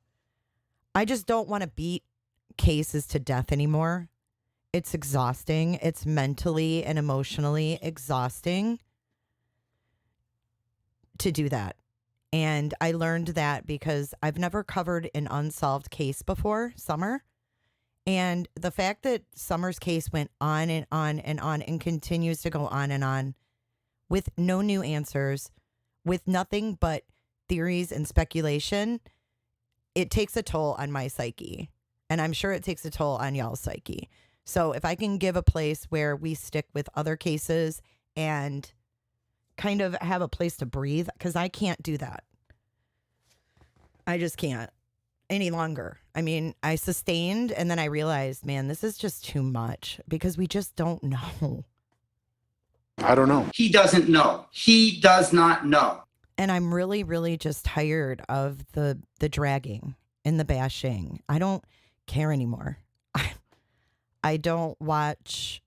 I just don't want to beat cases to death anymore. It's exhausting. It's mentally and emotionally exhausting to do that. And I learned that because I've never covered an unsolved case before, Summer. And the fact that Summer's case went on and on and on and continues to go on and on with no new answers, with nothing but theories and speculation, it takes a toll on my psyche. And I'm sure it takes a toll on y'all's psyche. So if I can give a place where we stick with other cases and kind of have a place to breathe, because I can't do that. I just can't any longer. I mean, I sustained and then I realized, man, this is just too much because we just don't know. I don't know. He doesn't know. He does not know. And I'm really, really just tired of the dragging and the bashing. I don't care anymore. I don't watch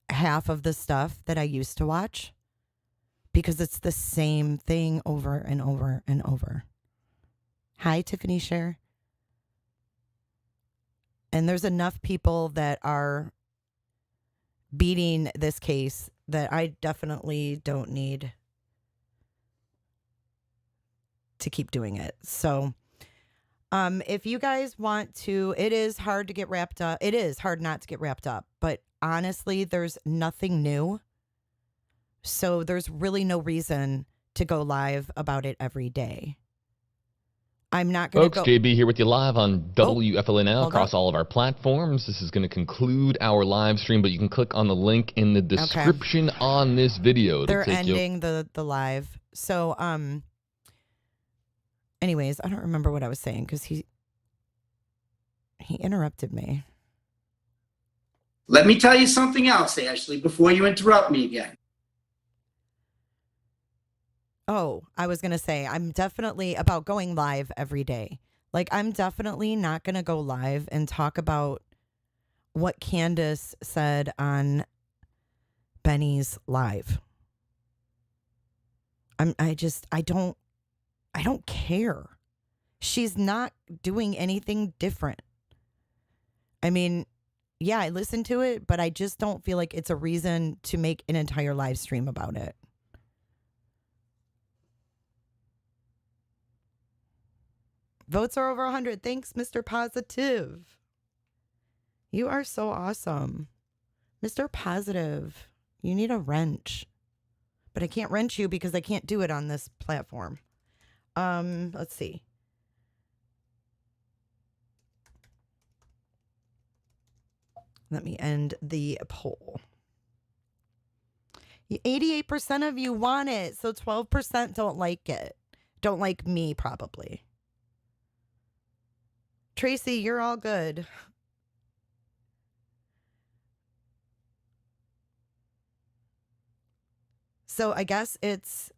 half of the stuff that I used to watch because it's the same thing over and over and over. Hi, Tiffany Scher. And there's enough people that are beating this case that I definitely don't need to keep doing it. So if you guys want to, it is hard to get wrapped up. It is hard not to get wrapped up. But honestly, there's nothing new. So there's really no reason to go live about it every day. I'm not going to go. Folks, JB here with you live on WFLNL across all of our platforms. This is going to conclude our live stream, but you can click on the link in the description on this video. They're ending the live. So, anyways, I don't remember what I was saying because he interrupted me. Let me tell you something else, Ashley, before you interrupt me again. Oh, I was going to say, I'm definitely about going live every day. Like, I'm definitely not going to go live and talk about what Candace said on Benny's live. I don't care. She's not doing anything different. I mean, yeah, I listened to it, but I just don't feel like it's a reason to make an entire live stream about it. Votes are over 100. Thanks, Mr. Positive. You are so awesome. Mr. Positive, you need a wrench. But I can't wrench you because I can't do it on this platform. Let's see. Let me end the poll. 88% of you want it, so 12% don't like it. Don't like me, probably. Tracy, you're all good. So I guess it's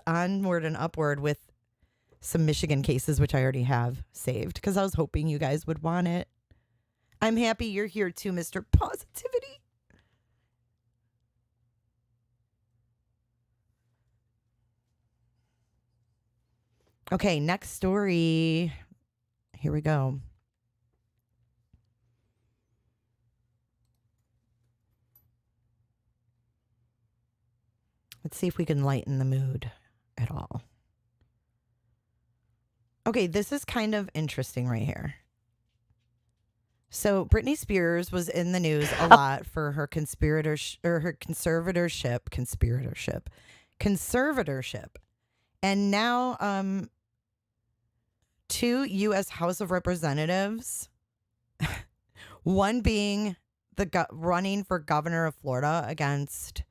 onward and upward with some Michigan cases, which I already have saved because I was hoping you guys would want it. I'm happy you're here too, Mr. Positivity. Okay, next story. Here we go. Let's see if we can lighten the mood at all. Okay, this is kind of interesting right here. So Britney Spears was in the news a lot for her conservatorship. And now two U.S. House of Representatives, one being running for governor of Florida against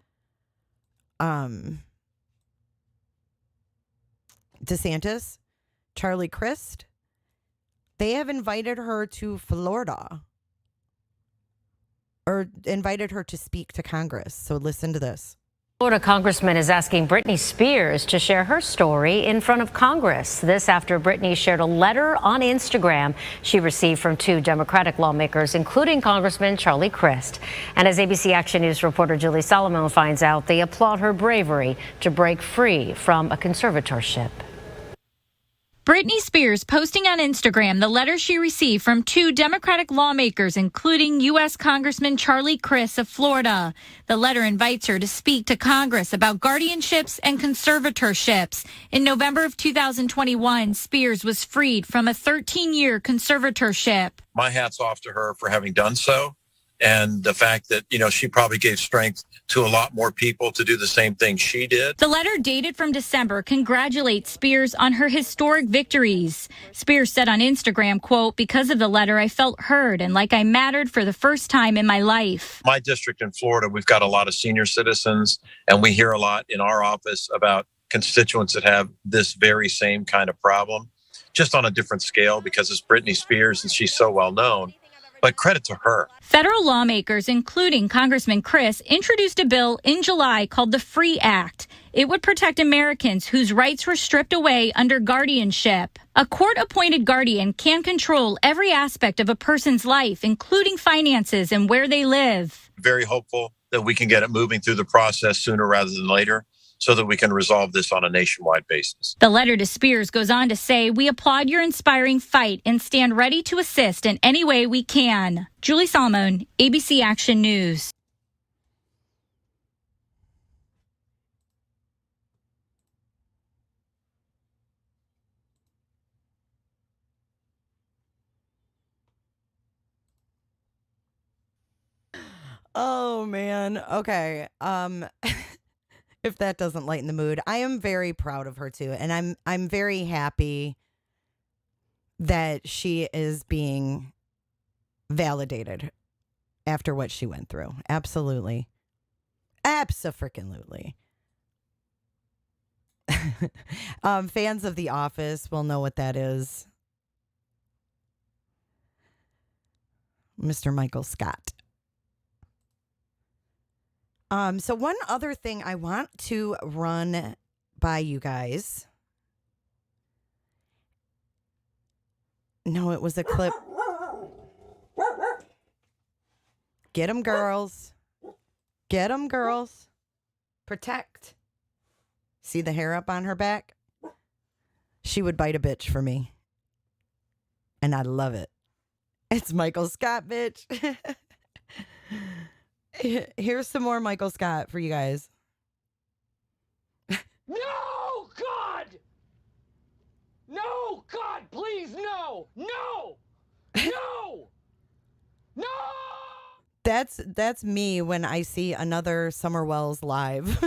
DeSantis, Charlie Crist, they have invited her to Florida or invited her to speak to Congress. So listen to this. Florida congressman is asking Britney Spears to share her story in front of Congress. This after Britney shared a letter on Instagram she received from two Democratic lawmakers, including Congressman Charlie Crist. And as ABC Action News reporter Julie Solomon finds out, they applaud her bravery to break free from a conservatorship. Britney Spears posting on Instagram the letter she received from two Democratic lawmakers, including U.S. Congressman Charlie Crist of Florida. The letter invites her to speak to Congress about guardianships and conservatorships. In November of 2021, Spears was freed from a 13-year conservatorship. My hat's off to her for having done so. And the fact that, she probably gave strength to a lot more people to do the same thing she did. The letter dated from December congratulates Spears on her historic victories. Spears said on Instagram, quote, "Because of the letter, I felt heard and like I mattered for the first time in my life." My district in Florida, we've got a lot of senior citizens, and we hear a lot in our office about constituents that have this very same kind of problem, just on a different scale because it's Britney Spears and she's so well known. But credit to her. Federal lawmakers, including Congressman Crist, introduced a bill in July called the FREE Act. It would protect Americans whose rights were stripped away under guardianship. A court-appointed guardian can control every aspect of a person's life, including finances and where they live. Very hopeful that we can get it moving through the process sooner rather than later, so that we can resolve this on a nationwide basis. The letter to Spears goes on to say, "We applaud your inspiring fight and stand ready to assist in any way we can." Julie Solomon, ABC Action News. Oh, man. Okay. If that doesn't lighten the mood, I am very proud of her too, and I'm very happy that she is being validated after what she went through. Absolutely, abso-freaking-lutely. Fans of The Office will know what that is. Mr. Michael Scott. So one other thing I want to run by you guys. No, it was a clip. Get them, girls. Get them, girls. Protect. See the hair up on her back? She would bite a bitch for me. And I love it. It's Michael Scott, bitch. Here's some more Michael Scott for you guys. No, God! No, God, please, no! No! No! No! That's me when I see another Summer Wells live.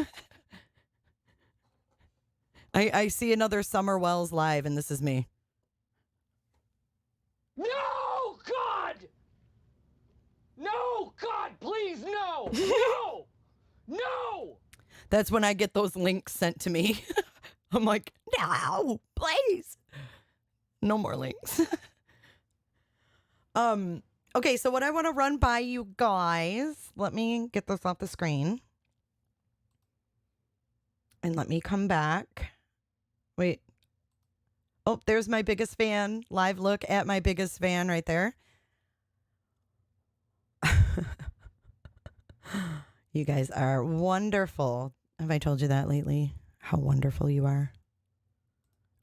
I see another Summer Wells live, and this is me. No, God! No, God, please, no! No! No! That's when I get those links sent to me. I'm like, no, please. No more links. Okay, so what I want to run by you guys, let me get this off the screen. And let me come back. Wait. Oh, there's my biggest fan. Live look at my biggest fan right there. You guys are wonderful. Have I told you that lately? How wonderful you are.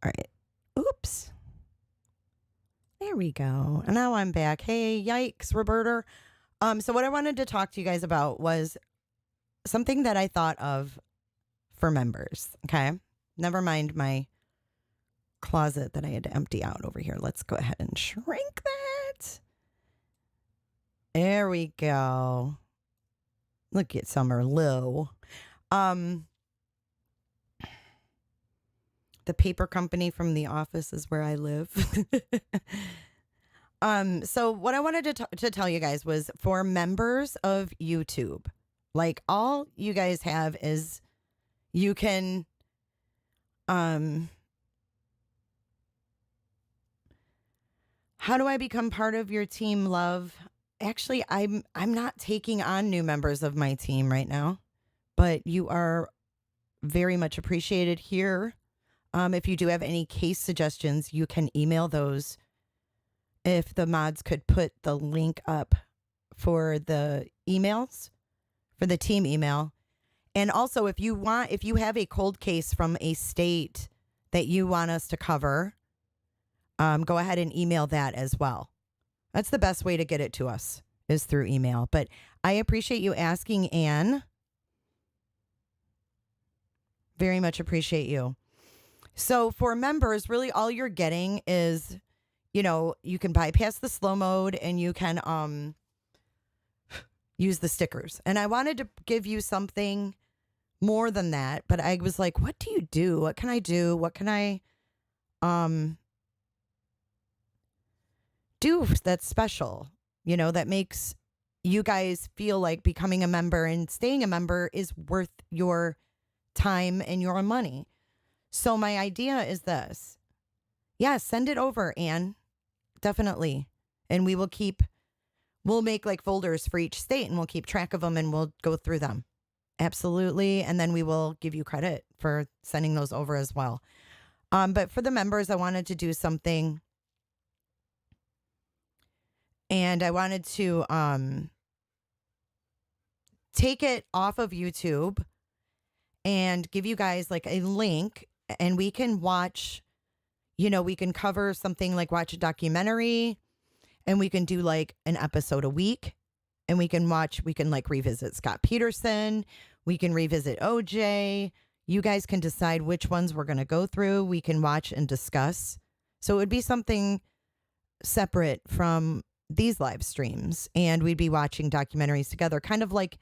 All right. Oops. There we go. And now I'm back. Hey, yikes, Roberta. So what I wanted to talk to you guys about was something that I thought of for members. Okay. Never mind my closet that I had to empty out over here. Let's go ahead and shrink that. There we go. Look at Summer Lou. The paper company from The Office is where I live. So what I wanted to tell you guys was for members of YouTube, like all you guys have is you can, how do I become part of your team, love? Actually, I'm not taking on new members of my team right now, but you are very much appreciated here. If you do have any case suggestions, you can email those. If the mods could put the link up for the emails, for the team email. And also, if you have a cold case from a state that you want us to cover, go ahead and email that as well. That's the best way to get it to us, is through email. But I appreciate you asking, Anne. Very much appreciate you. So for members, really all you're getting is, you can bypass the slow mode and you can use the stickers. And I wanted to give you something more than that, but I was like, what do you do? What can I do? What can I do that's special, that makes you guys feel like becoming a member and staying a member is worth your time and your money. So my idea is this. Yeah, send it over, Anne. Definitely. And we'll make like folders for each state and we'll keep track of them and we'll go through them. Absolutely. And then we will give you credit for sending those over as well. But for the members, I wanted to do something. And I wanted to take it off of YouTube and give you guys like a link, and we can watch, we can cover something like watch a documentary, and we can do like an episode a week, and we can like revisit Scott Peterson. We can revisit OJ. You guys can decide which ones we're going to go through. We can watch and discuss. So it would be something separate from these live streams, and we'd be watching documentaries together, kind of like,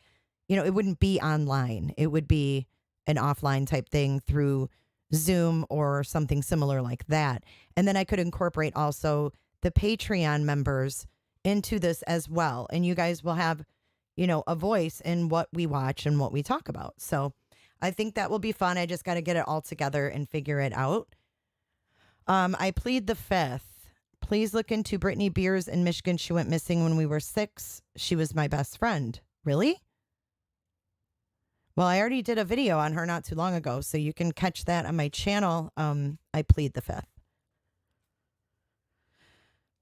it wouldn't be online. It would be an offline type thing through Zoom or something similar like that. And then I could incorporate also the Patreon members into this as well. And you guys will have, a voice in what we watch and what we talk about. So I think that will be fun. I just got to get it all together and figure it out. I plead the fifth. Please look into Britney Spears in Michigan. She went missing when we were 6. She was my best friend. Really? Well, I already did a video on her not too long ago, so you can catch that on my channel. I plead the fifth.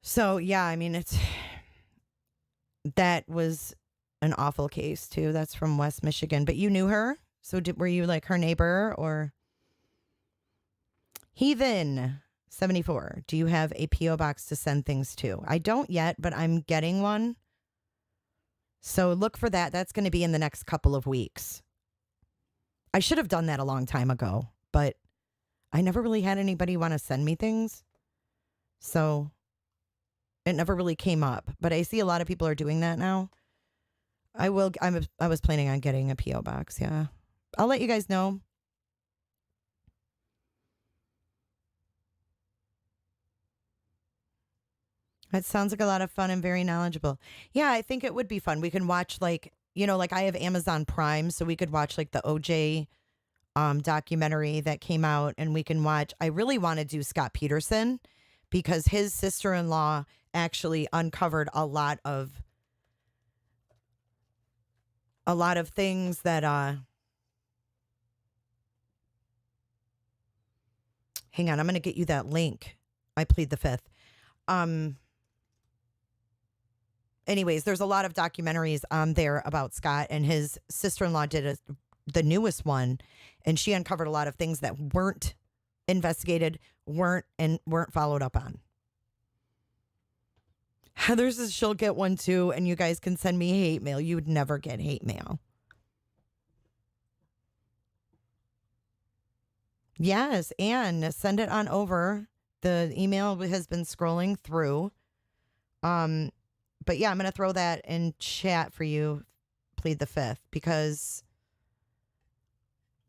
So, yeah, I mean, that was an awful case, too. That's from West Michigan. But you knew her? So were you like her neighbor or? Heathen 74. Do you have a P.O. box to send things to? I don't yet, but I'm getting one. So look for that. That's going to be in the next couple of weeks. I should have done that a long time ago, but I never really had anybody want to send me things. So it never really came up, but I see a lot of people are doing that now. I was planning on getting a P.O. box. Yeah. I'll let you guys know. That sounds like a lot of fun and very knowledgeable. Yeah, I think it would be fun. We can watch like I have Amazon Prime, so we could watch like the OJ documentary that came out, and we can watch. I really want to do Scott Peterson because his sister-in-law actually uncovered a lot of things that hang on, I'm going to get you that link. I plead the fifth. Anyways, there's a lot of documentaries on there about Scott, and his sister-in-law did the newest one, and she uncovered a lot of things that weren't investigated, weren't followed up on. Heather says she'll get one too, and you guys can send me hate mail. You would never get hate mail. Yes, Anne, send it on over. The email has been scrolling through. But yeah, I'm going to throw that in chat for you, plead the fifth, because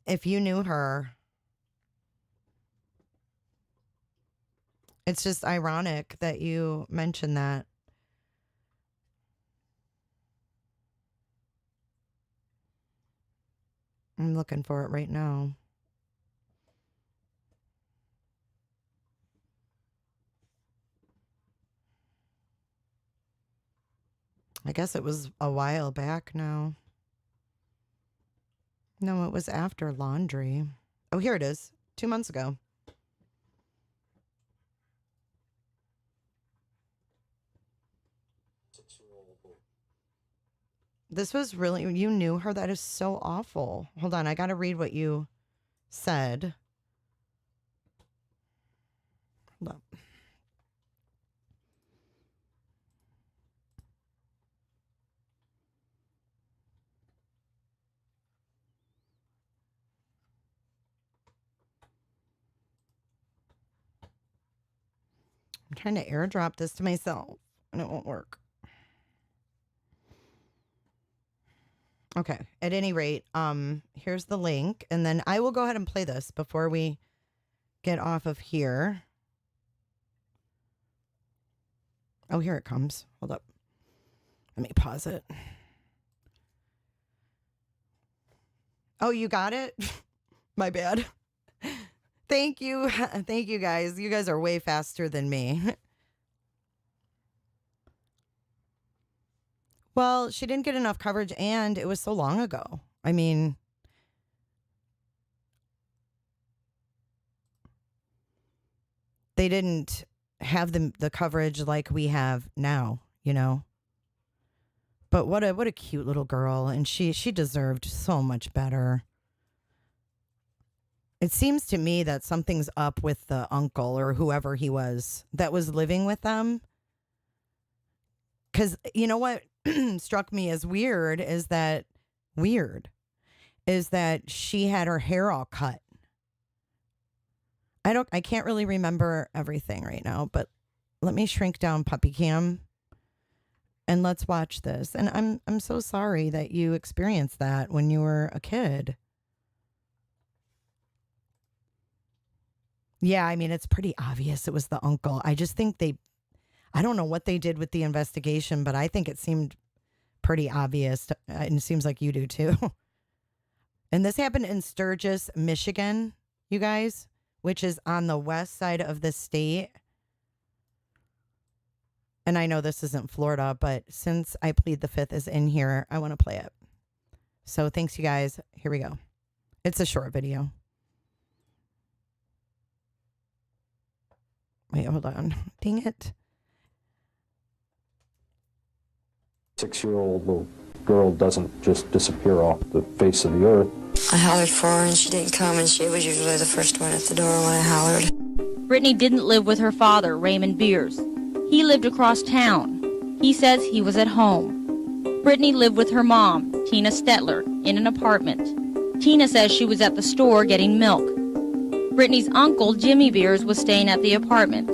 if you knew her, it's just ironic that you mentioned that. I'm looking for it right now. I guess it was a while back now. No, it was after laundry. Oh, here it is. 2 months ago. This was really, you knew her? That is so awful. Hold on, I got to read what you said. Hold up. I'm trying to airdrop this to myself, and it won't work. Okay. At any rate, here's the link, and then I will go ahead and play this before we get off of here. Oh, here it comes. Hold up. Let me pause it. Oh, you got it? My bad. Thank you. Thank you, guys. You guys are way faster than me. Well, she didn't get enough coverage, and it was so long ago. I mean, they didn't have the coverage like we have now, you know. But what a cute little girl, and she deserved so much better. It seems to me that something's up with the uncle or whoever he was that was living with them. Because you know what struck me as weird is that she had her hair all cut. I can't really remember everything right now, but let me shrink down Puppy Cam and let's watch this. And I'm so sorry that you experienced that when you were a kid. Yeah, I mean, it's pretty obvious it was the uncle. I just think I don't know what they did with the investigation, but I think it seemed pretty obvious. And it seems like you do too. And this happened in Sturgis, Michigan, you guys, which is on the west side of the state. And I know this isn't Florida, but since I plead the fifth is in here, I want to play it. So thanks, you guys. Here we go. It's a short video. Wait, hold on. Dang it. 6-year-old little girl doesn't just disappear off the face of the earth. I hollered for her and she didn't come, and she was usually the first one at the door when I hollered. Britney didn't live with her father, Raymond Beers. He lived across town. He says he was at home. Britney lived with her mom, Tina Stetler, in an apartment. Tina says she was at the store getting milk. Britney's uncle, Jimmy Beers, was staying at the apartment.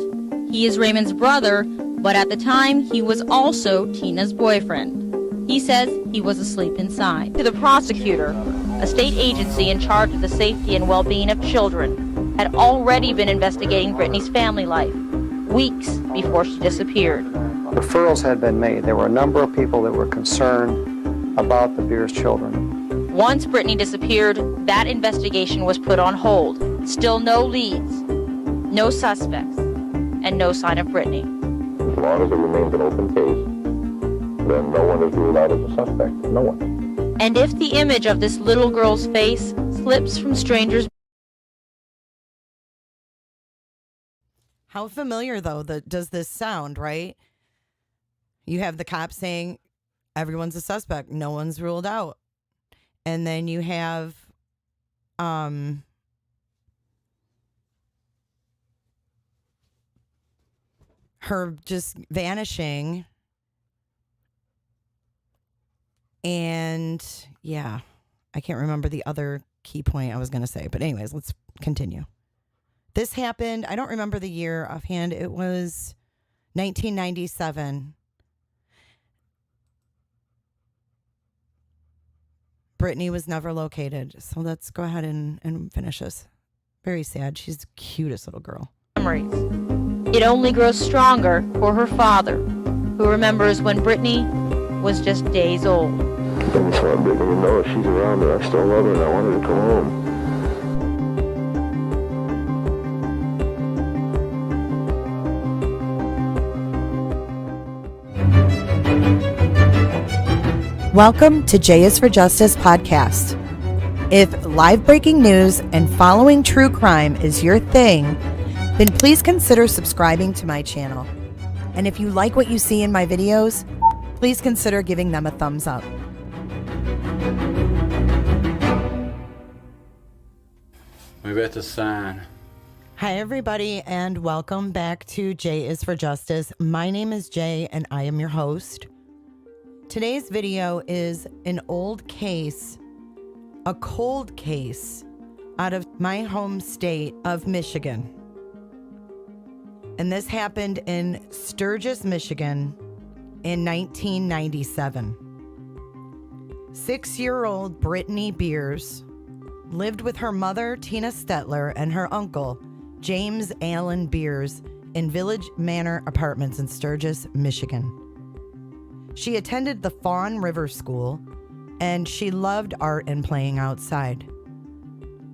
He is Raymond's brother, but at the time, he was also Tina's boyfriend. He says he was asleep inside. To the prosecutor, a state agency in charge of the safety and well-being of children had already been investigating Britney's family life weeks before she disappeared. Referrals had been made. There were a number of people that were concerned about the Beers children. Once Britney disappeared, that investigation was put on hold. Still no leads, no suspects, and no sign of Britney. As long as it remains an open case, then no one is ruled out as a suspect. No one. And if the image of this little girl's face slips from strangers. How familiar, though, does this sound, right? You have the cops saying everyone's a suspect, no one's ruled out. And then you have her just vanishing. And yeah, I can't remember the other key point I was going to say. But anyways, let's continue. This happened, I don't remember the year offhand. It was 1997. Britney was never located. So let's go ahead and finish this. Very sad. She's the cutest little girl. Memories. It only grows stronger for her father, who remembers when Britney was just days old. I just want Britney to know if she's around her, I still love her and I want her to come home. Welcome to J is for Justice podcast. If live breaking news and following true crime is your thing, then please consider subscribing to my channel. And if you like what you see in my videos, please consider giving them a thumbs up. We got the sign. Hi, everybody, and welcome back to J is for Justice. My name is Jay, and I am your host. Today's video is an old case, a cold case, out of my home state of Michigan. And this happened in Sturgis, Michigan in 1997. 6-year-old Britney Spears lived with her mother, Tina Stetler, and her uncle, James Allen Beers, in Village Manor Apartments in Sturgis, Michigan. She attended the Fawn River School, and she loved art and playing outside.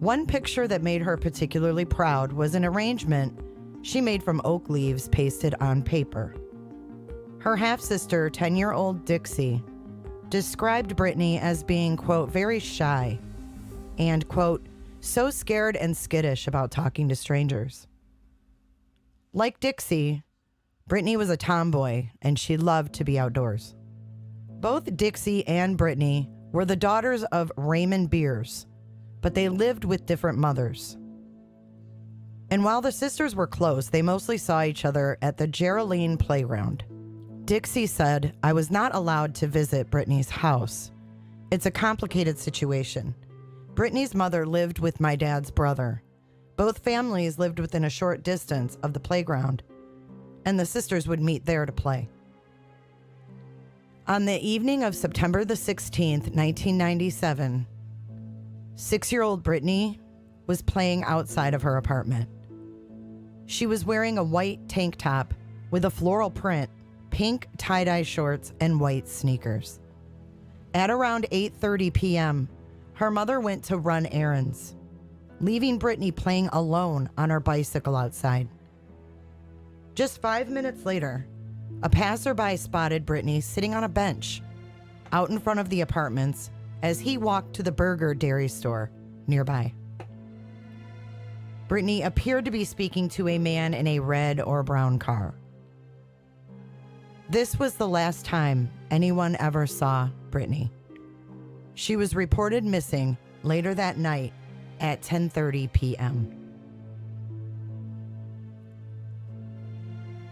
One picture that made her particularly proud was an arrangement she made from oak leaves pasted on paper. Her half-sister, 10-year-old Dixie, described Britney as being, quote, very shy and, quote, so scared and skittish about talking to strangers. Like Dixie, Britney was a tomboy, and she loved to be outdoors. Both Dixie and Britney were the daughters of Raymond Beers, but they lived with different mothers. And while the sisters were close, they mostly saw each other at the Geraldine playground. Dixie said, I was not allowed to visit Britney's house. It's a complicated situation. Britney's mother lived with my dad's brother. Both families lived within a short distance of the playground, and the sisters would meet there to play. On the evening of September the 16th, 1997, 6-year-old Britney was playing outside of her apartment. She was wearing a white tank top with a floral print, pink tie-dye shorts, and white sneakers. At around 8:30 p.m., her mother went to run errands, leaving Britney playing alone on her bicycle outside. Just 5 minutes later, a passerby spotted Britney sitting on a bench out in front of the apartments as he walked to the burger dairy store nearby. Britney appeared to be speaking to a man in a red or brown car. This was the last time anyone ever saw Britney. She was reported missing later that night at 10:30 p.m.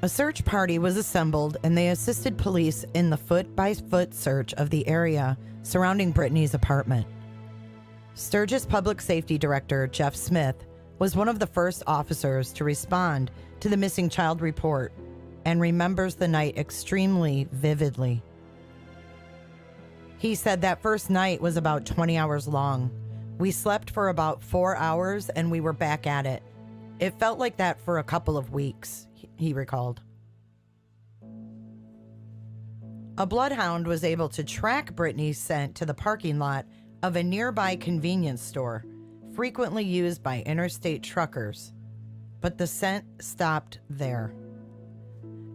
A search party was assembled and they assisted police in the foot-by-foot search of the area surrounding Britney's apartment. Sturgis Public Safety Director Jeff Smith was one of the first officers to respond to the missing child report and remembers the night extremely vividly. He said that first night was about 20 hours long. We slept for about 4 hours and we were back at it. It felt like that for a couple of weeks, he recalled. A bloodhound was able to track Britney's scent to the parking lot of a nearby convenience store, frequently used by interstate truckers, but the scent stopped there.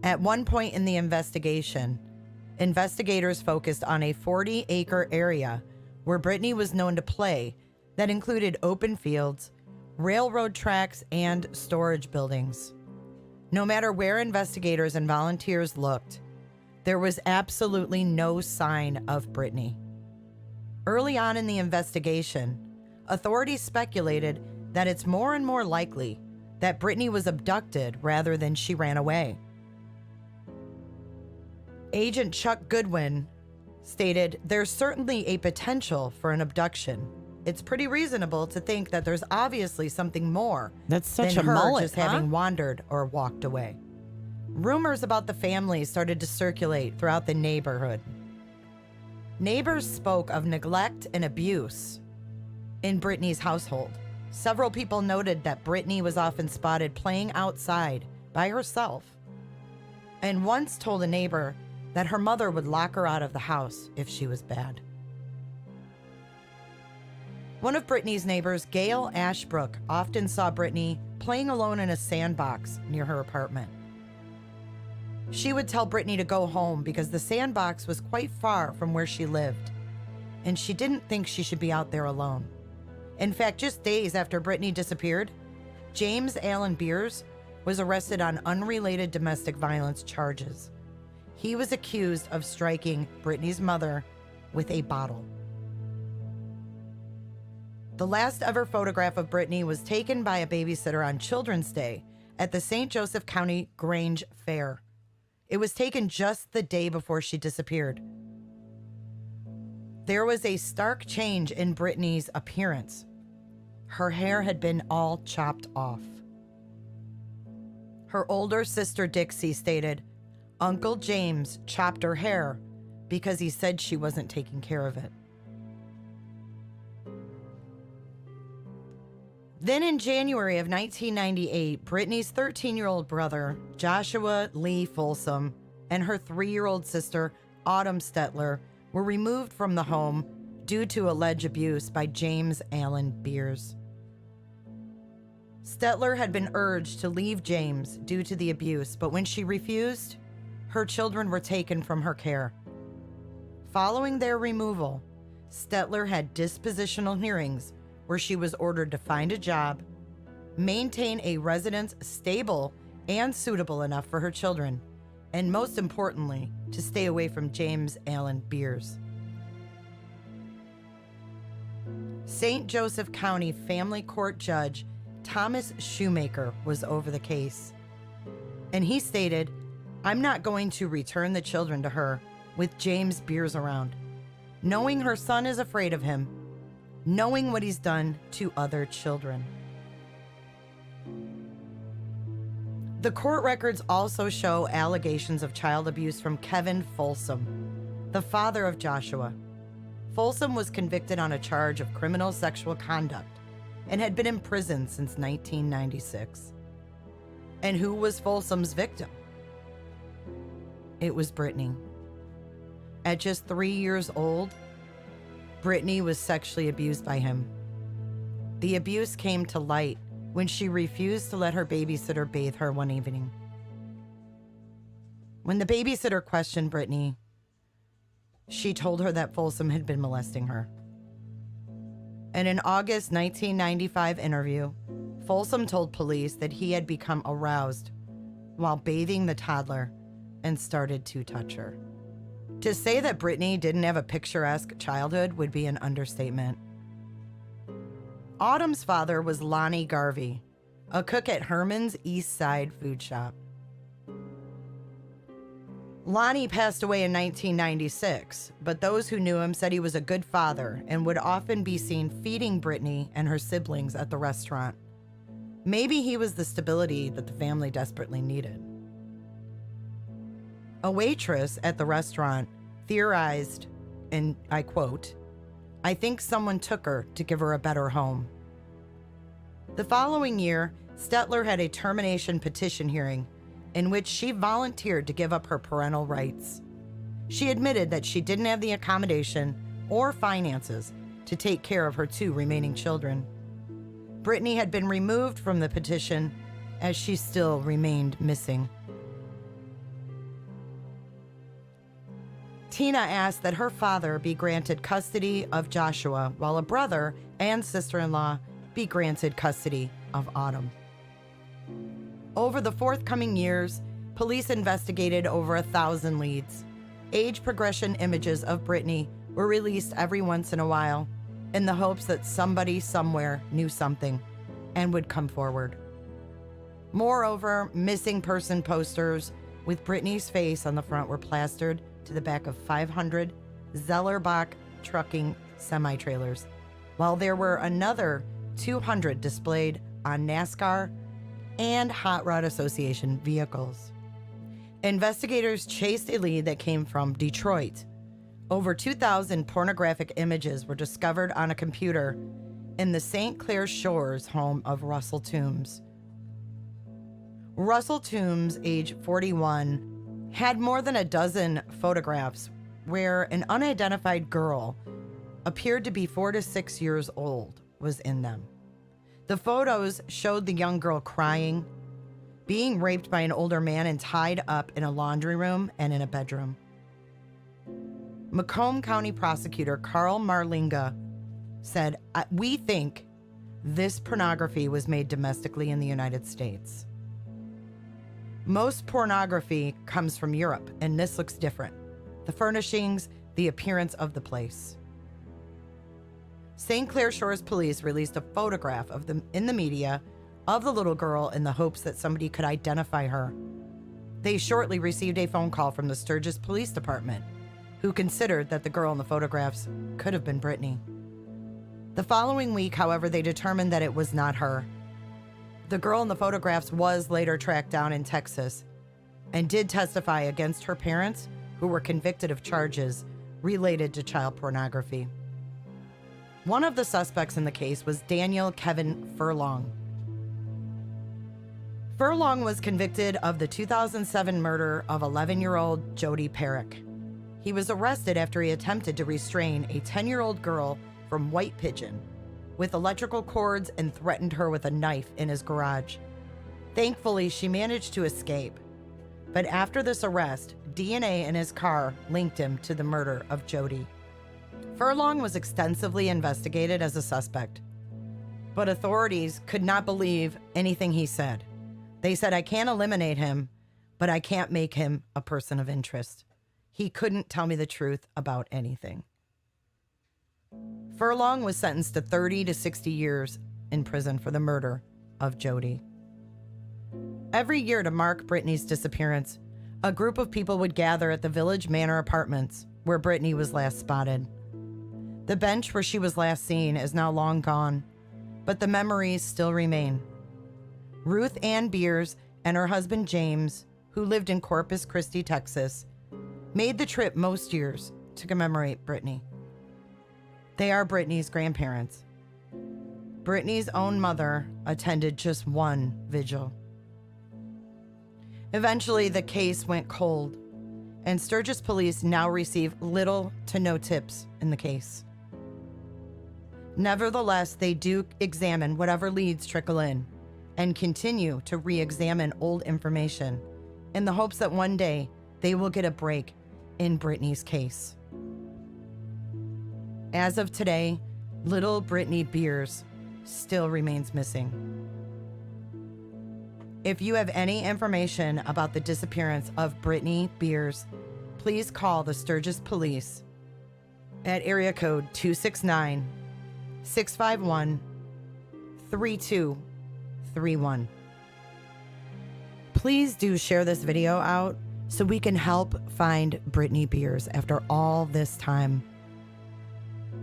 At one point in the investigation, investigators focused on a 40-acre area where Britney was known to play that included open fields, railroad tracks, and storage buildings. No matter where investigators and volunteers looked, there was absolutely no sign of Britney. Early on in the investigation, authorities speculated that it's more and more likely that Britney was abducted rather than she ran away. Agent Chuck Goodwin stated, "There's certainly a potential for an abduction. It's pretty reasonable to think that there's obviously something more That's such than a her mullet, just having huh? wandered or walked away." Rumors about the family started to circulate throughout the neighborhood. Neighbors spoke of neglect and abuse in Britney's household. Several people noted that Britney was often spotted playing outside by herself, and once told a neighbor that her mother would lock her out of the house if she was bad. One of Britney's neighbors, Gail Ashbrook, often saw Britney playing alone in a sandbox near her apartment. She would tell Britney to go home because the sandbox was quite far from where she lived, and she didn't think she should be out there alone. In fact, just days after Britney disappeared, James Allen Beers was arrested on unrelated domestic violence charges. He was accused of striking Britney's mother with a bottle. The last ever photograph of Britney was taken by a babysitter on Children's Day at the St. Joseph County Grange Fair. It was taken just the day before she disappeared. There was a stark change in Britney's appearance. Her hair had been all chopped off. Her older sister Dixie stated, "Uncle James chopped her hair because he said she wasn't taking care of it." Then in January of 1998, Britney's 13-year-old brother, Joshua Lee Folsom, and her 3-year-old sister, Autumn Stetler, were removed from the home due to alleged abuse by James Allen Beers. Stetler had been urged to leave James due to the abuse, but when she refused, her children were taken from her care. Following their removal, Stetler had dispositional hearings where she was ordered to find a job, maintain a residence stable and suitable enough for her children, and most importantly, to stay away from James Allen Beers. St. Joseph County Family Court Judge Thomas Shoemaker was over the case, and he stated, "I'm not going to return the children to her with James Beers around, knowing her son is afraid of him, knowing what he's done to other children." The court records also show allegations of child abuse from Kevin Folsom, the father of Joshua. Folsom was convicted on a charge of criminal sexual conduct and had been in prison since 1996. And who was Folsom's victim? It was Britney. At just 3 years old, Britney was sexually abused by him. The abuse came to light when she refused to let her babysitter bathe her one evening. When the babysitter questioned Britney, she told her that Folsom had been molesting her. In an August 1995 interview, Folsom told police that he had become aroused while bathing the toddler and started to touch her. To say that Britney didn't have a picturesque childhood would be an understatement. Autumn's father was Lonnie Garvey, a cook at Herman's East Side food shop. Lonnie passed away in 1996, but those who knew him said he was a good father and would often be seen feeding Britney and her siblings at the restaurant. Maybe he was the stability that the family desperately needed. A waitress at the restaurant theorized, and I quote, "I think someone took her to give her a better home." The following year, Stetler had a termination petition hearing in which she volunteered to give up her parental rights. She admitted that she didn't have the accommodation or finances to take care of her 2 remaining children. Britney had been removed from the petition as she still remained missing. Tina asked that her father be granted custody of Joshua while a brother and sister-in-law be granted custody of Autumn. Over the forthcoming years, police investigated over 1,000 leads. Age progression images of Britney were released every once in a while in the hopes that somebody somewhere knew something and would come forward. Moreover, missing person posters with Britney's face on the front were plastered to the back of 500 Zellerbach trucking semi-trailers, while there were another 200 displayed on NASCAR and Hot Rod Association vehicles. Investigators chased a lead that came from Detroit. Over 2,000 pornographic images were discovered on a computer in the St. Clair Shores home of Russell Toombs. Russell Toombs, age 41, had more than a dozen photographs where an unidentified girl, appeared to be 4 to 6 years old, was in them. The photos showed the young girl crying, being raped by an older man and tied up in a laundry room and in a bedroom. Macomb County prosecutor Carl Marlinga said, "We think this pornography was made domestically in the United States. Most pornography comes from Europe, and this looks different. The furnishings, the appearance of the place." St. Clair Shores police released a photograph of them in the media of the little girl in the hopes that somebody could identify her. They shortly received a phone call from the Sturgis Police Department, who considered that the girl in the photographs could have been Britney. The following week, however, they determined that it was not her. The girl in the photographs was later tracked down in Texas and did testify against her parents, who were convicted of charges related to child pornography. One of the suspects in the case was Daniel Kevin Furlong. Furlong was convicted of the 2007 murder of 11-year-old Jodi Perrick. He was arrested after he attempted to restrain a 10-year-old girl from White Pigeon with electrical cords and threatened her with a knife in his garage. Thankfully, she managed to escape. But after this arrest, DNA in his car linked him to the murder of Jodi. Furlong was extensively investigated as a suspect, but authorities could not believe anything he said. They said, "I can't eliminate him, but I can't make him a person of interest. He couldn't tell me the truth about anything." Furlong was sentenced to 30 to 60 years in prison for the murder of Jodi. Every year to mark Britney's disappearance, a group of people would gather at the Village Manor Apartments where Britney was last spotted. The bench where she was last seen is now long gone, but the memories still remain. Ruth Ann Beers and her husband James, who lived in Corpus Christi, Texas, made the trip most years to commemorate Britney. They are Britney's grandparents. Britney's own mother attended just one vigil. Eventually, the case went cold, and Sturgis police now receive little to no tips in the case. Nevertheless, they do examine whatever leads trickle in and continue to re-examine old information in the hopes that one day they will get a break in Britney's case. As of today, Little Britney Spears still remains missing. If you have any information about the disappearance of Britney Spears, please call the Sturgis Police at area code 269-651-3231. Please do share this video out so we can help find Britney Spears after all this time.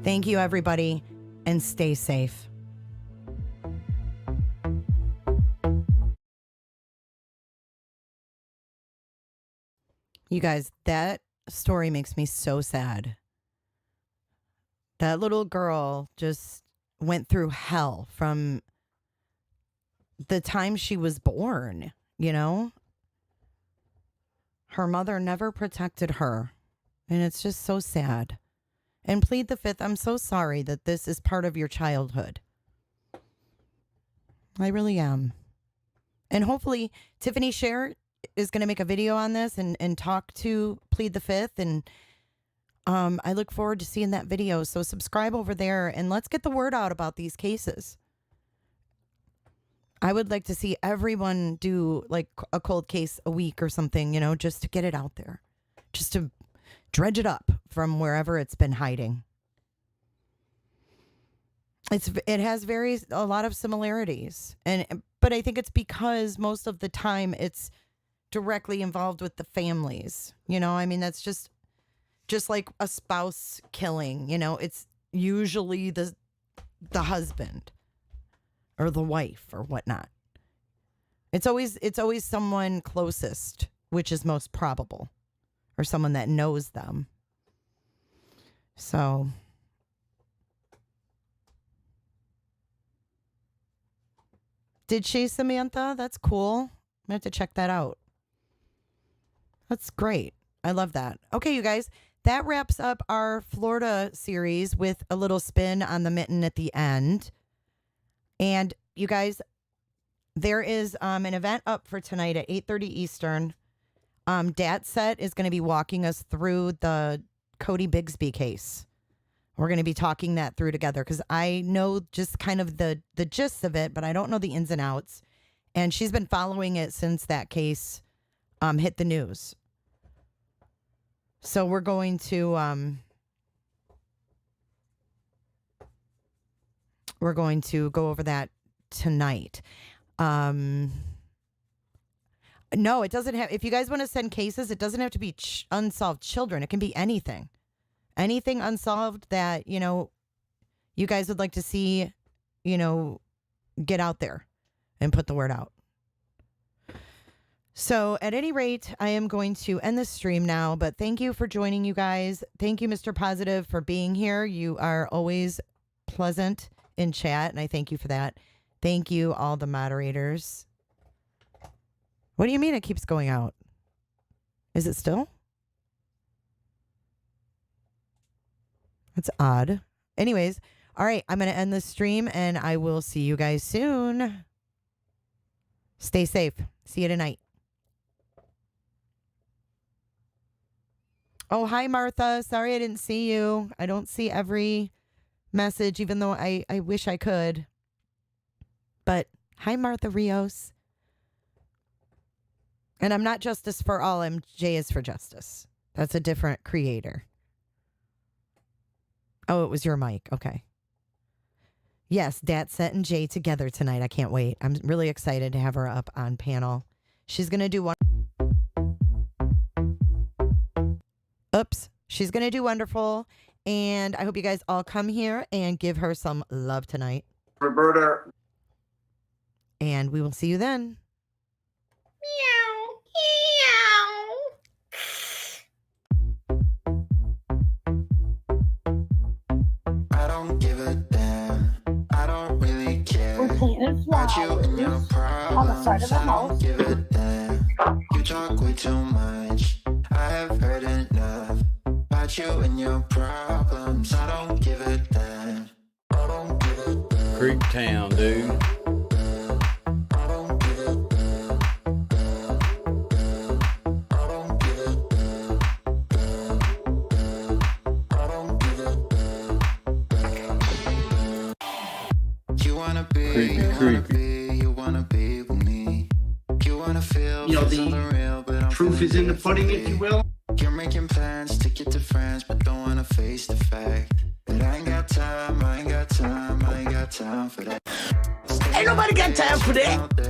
Thank you, everybody, and stay safe. You guys, that story makes me so sad. That little girl just went through hell from the time she was born, you know? Her mother never protected her, and it's just so sad. And plead the fifth, I'm so sorry that this is part of your childhood. I really am. And hopefully Tiffany Sher is going to make a video on this and talk to Plead the Fifth. And I look forward to seeing that video. So subscribe over there and let's get the word out about these cases. I would like to see everyone do like a cold case a week or something, you know, just to get it out there. Just to dredge it up from wherever it's been hiding. It has a lot of similarities. But I think it's because most of the time it's directly involved with the families. You know, I mean, that's just like a spouse killing, you know, it's usually the husband or the wife or whatnot. It's always someone closest, which is most probable, or someone that knows them. So did she, Samantha? That's cool. I'm gonna have to check that out. That's great. I love that. Okay, you guys, that wraps up our Florida series with a little spin on the mitten at the end. And you guys, there is an event up for tonight at 8:30 Eastern. Dat Set is going to be walking us through the Cody Bigsby case. We're going to be talking that through together because I know just kind of the gist of it, but I don't know the ins and outs. And she's been following it since that case hit the news. So we're going to go over that tonight. No, it doesn't have. If you guys want to send cases, it doesn't have to be unsolved children. It can be anything. Anything unsolved that, you know, you guys would like to see, you know, get out there and put the word out. So at any rate, I am going to end this stream now, but thank you for joining, you guys. Thank you, Mr. Positive, for being here. You are always pleasant in chat, and I thank you for that. Thank you, all the moderators. What do you mean it keeps going out? Is it still? That's odd. Anyways, all right, I'm going to end this stream, and I will see you guys soon. Stay safe. See you tonight. Oh, hi, Martha. Sorry I didn't see you. I don't see every message, even though I wish I could. But hi, Martha Rios. And I'm not Justice for All. I'm J is for Justice. That's a different creator. Oh, it was your mic. Okay. Yes, Dat Set and Jay together tonight. I can't wait. I'm really excited to have her up on panel. She's going to do one. Oops. She's going to do wonderful. And I hope you guys all come here and give her some love tonight. Roberta. And we will see you then. I don't give a damn. I don't really care. We're painting flowers on the side of the house. I don't give a damn. You talk way too much. I have heard enough about you and your problems. I don't give a damn. I don't give a damn. Creek Town, dude. know, the proof is in the pudding, if you will. You're making plans to get to France, but don't wanna face the fact that I ain't got time, I ain't got time, I ain't got time for that. Ain't nobody got time for that.